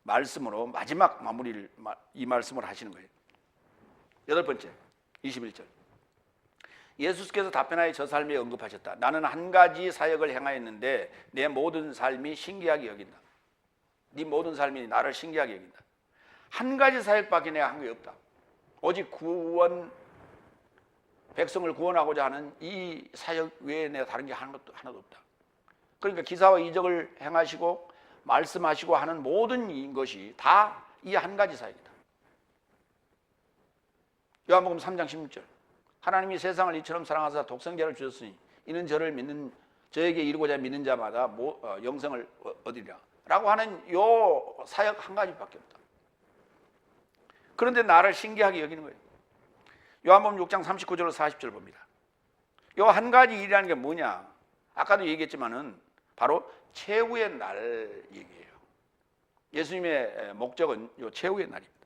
말씀으로 마지막 마무리를 이 말씀을 하시는 거예요. 여덟 번째 21절. 예수께서 답변하여 저 삶에 언급하셨다. 나는 한 가지 사역을 행하였는데 내 모든 삶이 신기하게 여긴다. 네 모든 삶이 나를 신기하게 여긴다. 한 가지 사역밖에 내가 한 게 없다. 오직 구원, 백성을 구원하고자 하는 이 사역 외에 내가 다른 게 하나도 없다. 그러니까 기사와 이적을 행하시고 말씀하시고 하는 모든 것이 다 이 한 가지 사역이다. 요한복음 3장 16절. 하나님이 세상을 이처럼 사랑하사 독생자를 주셨으니 이는 저에게 이르고자 믿는 자마다 영생을 얻으리라 라고 하는 요 사역 한 가지밖에 없다. 그런데 나를 신기하게 여기는 거예요. 요한복음 6장 39절로 40절 봅니다. 요 한 가지 일이라는 게 뭐냐? 아까도 얘기했지만은 바로 최후의 날 얘기예요. 예수님의 목적은 요 최후의 날입니다.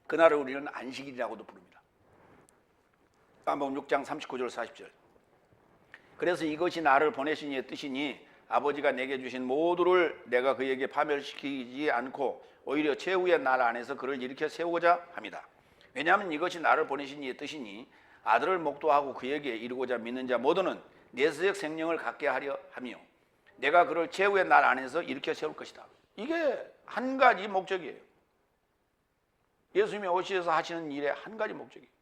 그날을 우리는 안식일이라고도 부릅니다. 요한복음 6장 39절 40절. 그래서 이것이 나를 보내신 이의 뜻이니 아버지가 내게 주신 모두를 내가 그에게 파멸시키지 않고 오히려 최후의 날 안에서 그를 일으켜 세우고자 합니다. 왜냐하면 이것이 나를 보내신 이의 뜻이니 아들을 목도하고 그에게 이르고자 믿는 자 모두는 내세적 생명을 갖게 하려 하며 내가 그를 최후의 날 안에서 일으켜 세울 것이다. 이게 한 가지 목적이에요. 예수님이 오셔서 하시는 일의 한 가지 목적이에요.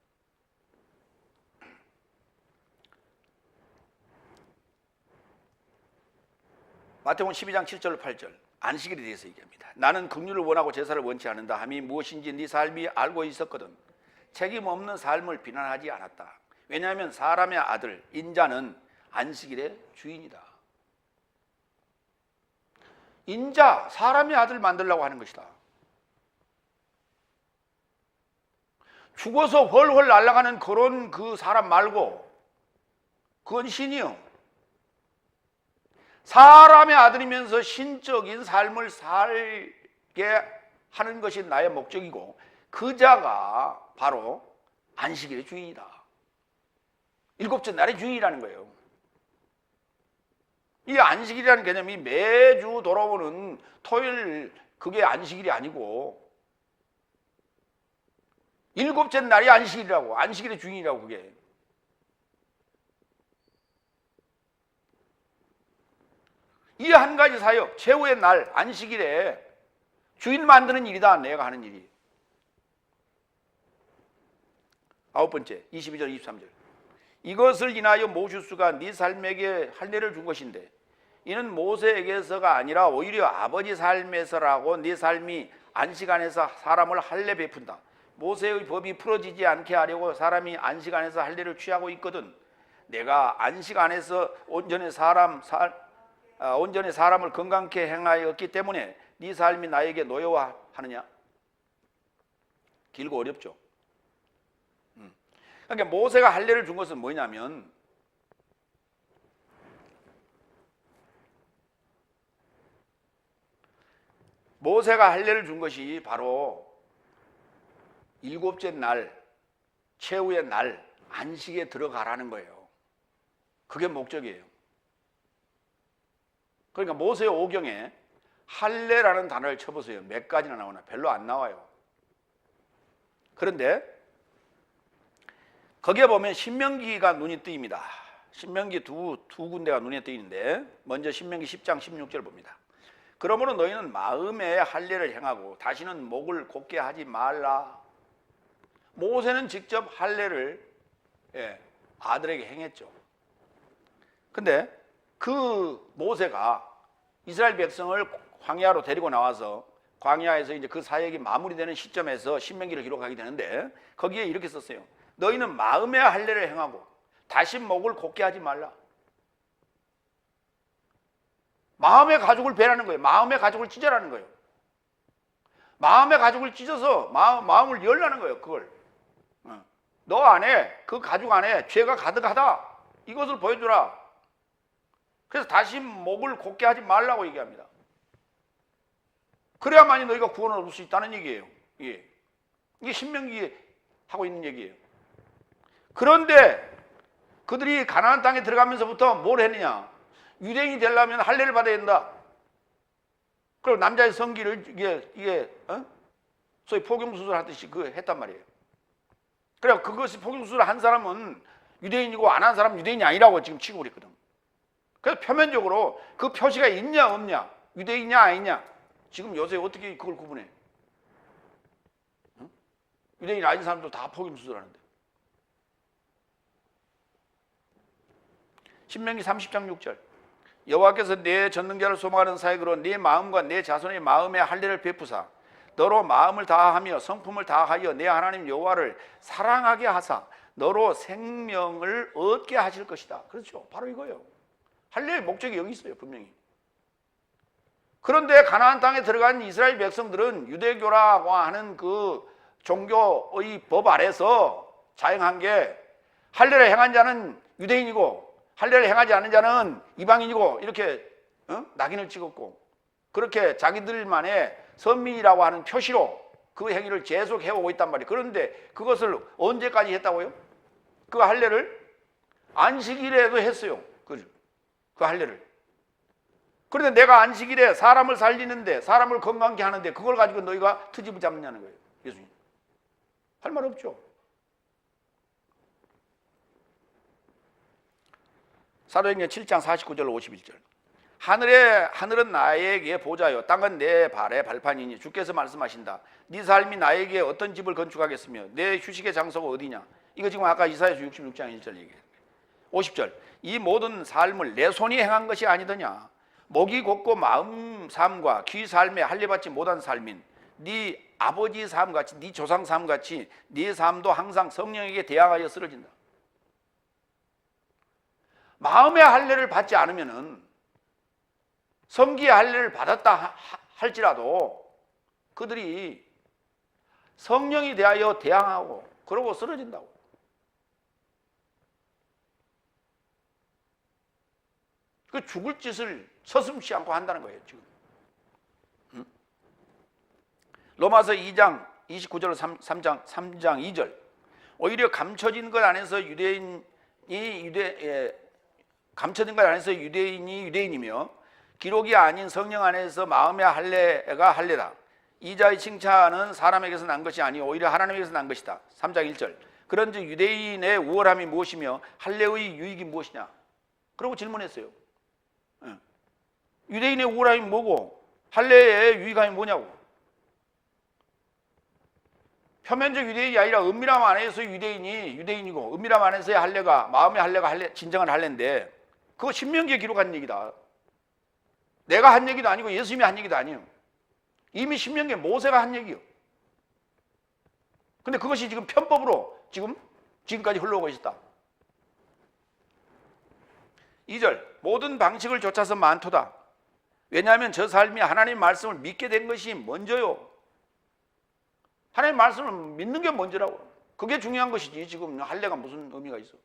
마태복음 12장 7절 8절 안식일에 대해서 얘기합니다. 나는 긍휼을 원하고 제사를 원치 않는다 함이 무엇인지 네 삶이 알고 있었거든 책임 없는 삶을 비난하지 않았다. 왜냐하면 사람의 아들 인자는 안식일의 주인이다. 인자 사람의 아들 만들려고 하는 것이다. 죽어서 훨훨 날아가는 그런 그 사람 말고 그건 신이요. 사람의 아들이면서 신적인 삶을 살게 하는 것이 나의 목적이고 그 자가 바로 안식일의 주인이다. 일곱째 날의 주인이라는 거예요. 이 안식일이라는 개념이 매주 돌아오는 토요일 그게 안식일이 아니고 일곱째 날이 안식일이라고, 안식일의 주인이라고. 그게 이 한 가지 사역, 최후의 날 안식일에 주인 만드는 일이다. 내가 하는 일이. 아홉 번째 22절 23절. 이것을 인하여 모슈스가 네 삶에게 할례를 준 것인데 이는 모세에게서가 아니라 오히려 아버지 삶에서라고 네 삶이 안식 안에서 사람을 할례 베푼다. 모세의 법이 풀어지지 않게 하려고 사람이 안식 안에서 할례를 취하고 있거든. 내가 안식 안에서 온전히 사람을 건강케 행하였기 때문에 네 삶이 나에게 노여워하느냐? 길고 어렵죠. 그러니까 모세가 할례를 준 것은 뭐냐면 모세가 할례를 준 것이 바로 일곱째 날, 최후의 날 안식에 들어가라는 거예요. 그게 목적이에요. 그러니까 모세 오경에 할례라는 단어를 쳐보세요. 몇 가지나 나오나? 별로 안 나와요. 그런데 거기에 보면 신명기가 눈이 뜨입니다. 신명기 두 군데가 눈에 뜨이는데 먼저 신명기 10장 16절 봅니다. 그러므로 너희는 마음에 할례를 행하고 다시는 목을 곧게 하지 말라. 모세는 직접 할례를 아들에게 행했죠. 근데 그 모세가 이스라엘 백성을 광야로 데리고 나와서 광야에서 이제 그 사역이 마무리되는 시점에서 신명기를 기록하게 되는데 거기에 이렇게 썼어요. 너희는 마음의 할례를 행하고 다시 목을 곧게 하지 말라. 마음의 가죽을 베라는 거예요. 마음의 가죽을 찢어라는 거예요. 마음의 가죽을 찢어서 마음을 열라는 거예요. 그걸 너 안에, 그 가죽 안에 죄가 가득하다, 이것을 보여주라. 그래서 다시 목을 곧게 하지 말라고 얘기합니다. 그래야만이 너희가 구원을 얻을 수 있다는 얘기예요. 예. 이게 신명기에 하고 있는 얘기예요. 그런데 그들이 가나안 땅에 들어가면서부터 뭘 했느냐? 유대인이 되려면 할례를 받아야 된다. 그리고 남자의 성기를 이게 소위 포경수술 하듯이 했단 말이에요. 그래 그것이 포경수술을 한 사람은 유대인이고 안 한 사람은 유대인이 아니라고 지금 치고 그랬거든. 그래서 표면적으로 그 표시가 있냐 없냐, 유대인이냐 아니냐, 지금 요새 어떻게 그걸 구분해? 유대인 아닌 사람도 다 포경수술하는데. 신명기 30장 6절 여호와께서 내 전능자를 소망하는 사역으로 네 마음과 내 자손의 마음에 할례를 베푸사 너로 마음을 다하며 성품을 다하여 내 하나님 여호와를 사랑하게 하사 너로 생명을 얻게 하실 것이다. 그렇죠. 바로 이거예요. 할례의 목적이 여기 있어요. 분명히. 그런데 가나안 땅에 들어간 이스라엘 백성들은 유대교라고 하는 그 종교의 법 아래서 자행한 게 할례를 행한 자는 유대인이고 할례를 행하지 않은 자는 이방인이고 이렇게 낙인을 찍었고 그렇게 자기들만의 선민이라고 하는 표시로 그 행위를 계속해오고 있단 말이에요. 그런데 그것을 언제까지 했다고요? 그 할례를 안식일에도 했어요. 그 할례를. 그런데 내가 안식일에 사람을 살리는데 사람을 건강케 하는데 그걸 가지고 너희가 트집을 잡느냐는 거예요. 예수님. 할 말 없죠. 사도행전 7장 49절 51절 하늘은 나에게 보좌요 땅은 내 발의 발판이니 주께서 말씀하신다. 네 삶이 나에게 어떤 집을 건축하겠으며 내 휴식의 장소가 어디냐. 이거 지금 아까 이사야서 66장 1절 얘기해요. 50절 이 모든 삶을 내 손이 행한 것이 아니더냐. 목이 곧고 마음 삶과 귀 삶에 할례받지 못한 삶인 네 아버지 삶같이 네 조상 삶같이 네 삶도 항상 성령에게 대항하여 쓰러진다. 마음의 할례를 받지 않으면은 성기의 할례를 받았다 할지라도 그들이 성령이 대하여 대항하고 그러고 쓰러진다고. 그 죽을 짓을 서슴지 않고 한다는 거예요 지금. 로마서 2장 29절 3장 2절 오히려 감춰진 것 안에서 감춰진 것 안에서 유대인이 유대인이며 기록이 아닌 성령 안에서 마음의 할례가 할례다. 이자의 칭찬은 사람에게서 난 것이 아니 오히려 하나님에게서 난 것이다. 3장 1절 그런즉 유대인의 우월함이 무엇이며 할례의 유익이 무엇이냐. 그러고 질문했어요. 유대인의 우월함이 뭐고 할례의 유익함이 뭐냐고. 표면적 유대인이 아니라 은밀함 안에서 유대인이 유대인이고 은밀함 안에서의 할례가 마음의 할례가 진정한 할례인데 그거 신명기에 기록한 얘기다. 내가 한 얘기도 아니고 예수님이 한 얘기도 아니에요. 이미 신명기에 모세가 한 얘기요. 근데 그것이 지금 편법으로 지금까지 흘러오고 있었다. 2절 모든 방식을 좇아서 많도다. 왜냐하면 저 삶이 하나님 말씀을 믿게 된 것이 먼저요. 하나님 말씀을 믿는 게 먼저라고. 그게 중요한 것이지 지금 할례가 무슨 의미가 있어.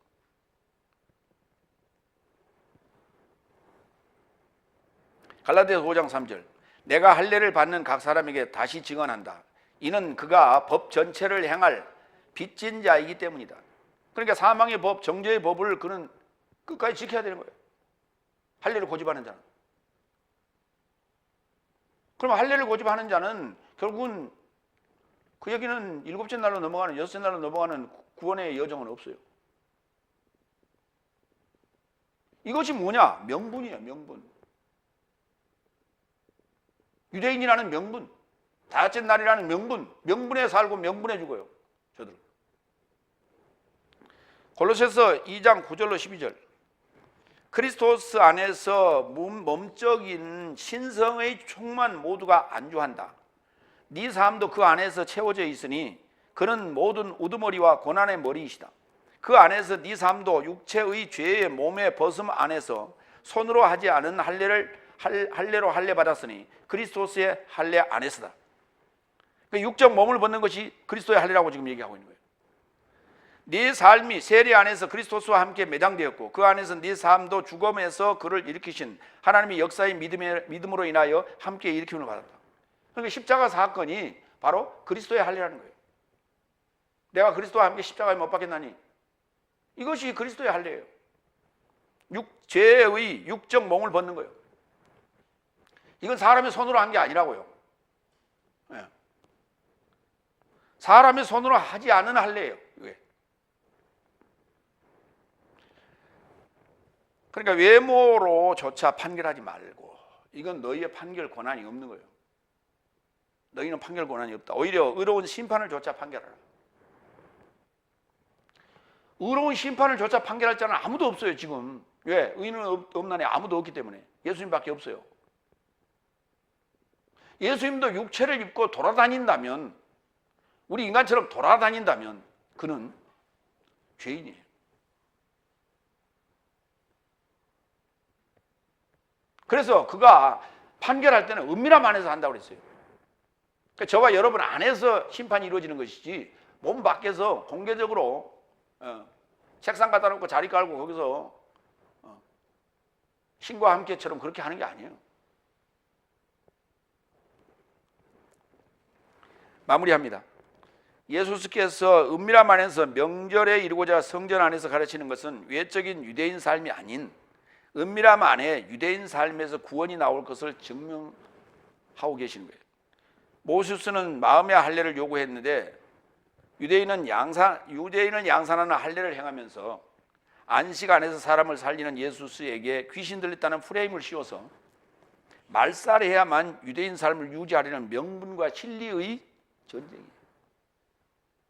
갈라디아서 5장 3절 내가 할례를 받는 각 사람에게 다시 증언한다. 이는 그가 법 전체를 행할 빚진 자이기 때문이다. 그러니까 사망의 법, 정죄의 법을 그는 끝까지 지켜야 되는 거예요. 할례를 고집하는 자는. 그럼 할례를 고집하는 자는 결국은 그 얘기는 7째 날로 넘어가는 6째 날로 넘어가는 구원의 여정은 없어요. 이것이 뭐냐? 명분이에요. 명분. 유대인이라는 명분, 다섯째 날이라는 명분, 명분에 살고 명분에 죽어요. 저들. 골로새서 2장 9절로 12절 그리스도스 안에서 몸적인 신성의 충만 모두가 안주한다. 네 삶도 그 안에서 채워져 있으니 그는 모든 우두머리와 고난의 머리이시다. 그 안에서 네 삶도 육체의 죄의 몸의 벗음 안에서 손으로 하지 않은 할례로 할례 받았으니 그리스도스의 할례 안에서다. 그러니까 육적 몸을 벗는 것이 그리스도의 할례라고 지금 얘기하고 있는 거예요. 네 삶이 세례 안에서 그리스도스와 함께 매장되었고 그 안에서 네 삶도 죽음에서 그를 일으키신 하나님의 역사의 믿음으로 인하여 함께 일으킴을 받았다. 그러니까 십자가 사건이 바로 그리스도의 할례라는 거예요. 내가 그리스도와 함께 십자가에 못 박혔나니 이것이 그리스도의 할례예요. 죄의 육적 몸을 벗는 거예요. 이건 사람의 손으로 한 게 아니라고요. 네. 사람의 손으로 하지 않은 할례예요. 이게. 그러니까 외모로조차 판결하지 말고 이건 너희의 판결 권한이 없는 거예요. 너희는 판결 권한이 없다. 오히려 의로운 심판을 조차 판결하라. 의로운 심판을 조차 판결할 자는 아무도 없어요 지금. 왜? 의인은 없나니 아무도 없기 때문에. 예수님밖에 없어요. 예수님도 육체를 입고 돌아다닌다면, 우리 인간처럼 돌아다닌다면 그는 죄인이에요. 그래서 그가 판결할 때는 은밀함 안에서 한다고 그랬어요. 그러니까 저와 여러분 안에서 심판이 이루어지는 것이지 몸 밖에서 공개적으로 책상 갖다 놓고 자리 깔고 거기서 신과 함께처럼 그렇게 하는 게 아니에요. 마무리합니다. 예수께서 은밀함 안에서 명절에 이루고자 성전 안에서 가르치는 것은 외적인 유대인 삶이 아닌 은밀함 안에 유대인 삶에서 구원이 나올 것을 증명하고 계시는 거예요. 모세스는 마음의 할례를 요구했는데 유대인은 양산하는 할례를 행하면서 안식 안에서 사람을 살리는 예수스에게 귀신 들렸다는 프레임을 씌워서 말살해야만 유대인 삶을 유지하려는 명분과 진리의 전쟁이에요.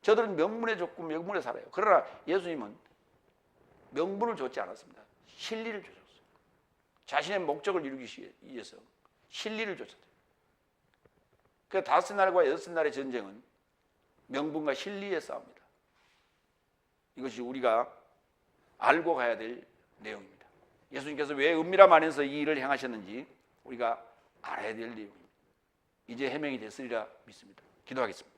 저들은 명분에 줬고 명분에 살아요. 그러나 예수님은 명분을 줬지 않았습니다. 진리를 주셨어요. 자신의 목적을 이루기 위해서 진리를 줬어요. 그 5날과 6날의 전쟁은 명분과 진리의 싸움입니다. 이것이 우리가 알고 가야 될 내용입니다. 예수님께서 왜 은밀함 안에서 이 일을 행하셨는지 우리가 알아야 될 내용입니다. 이제 해명이 됐으리라 믿습니다. 기도하겠습니다.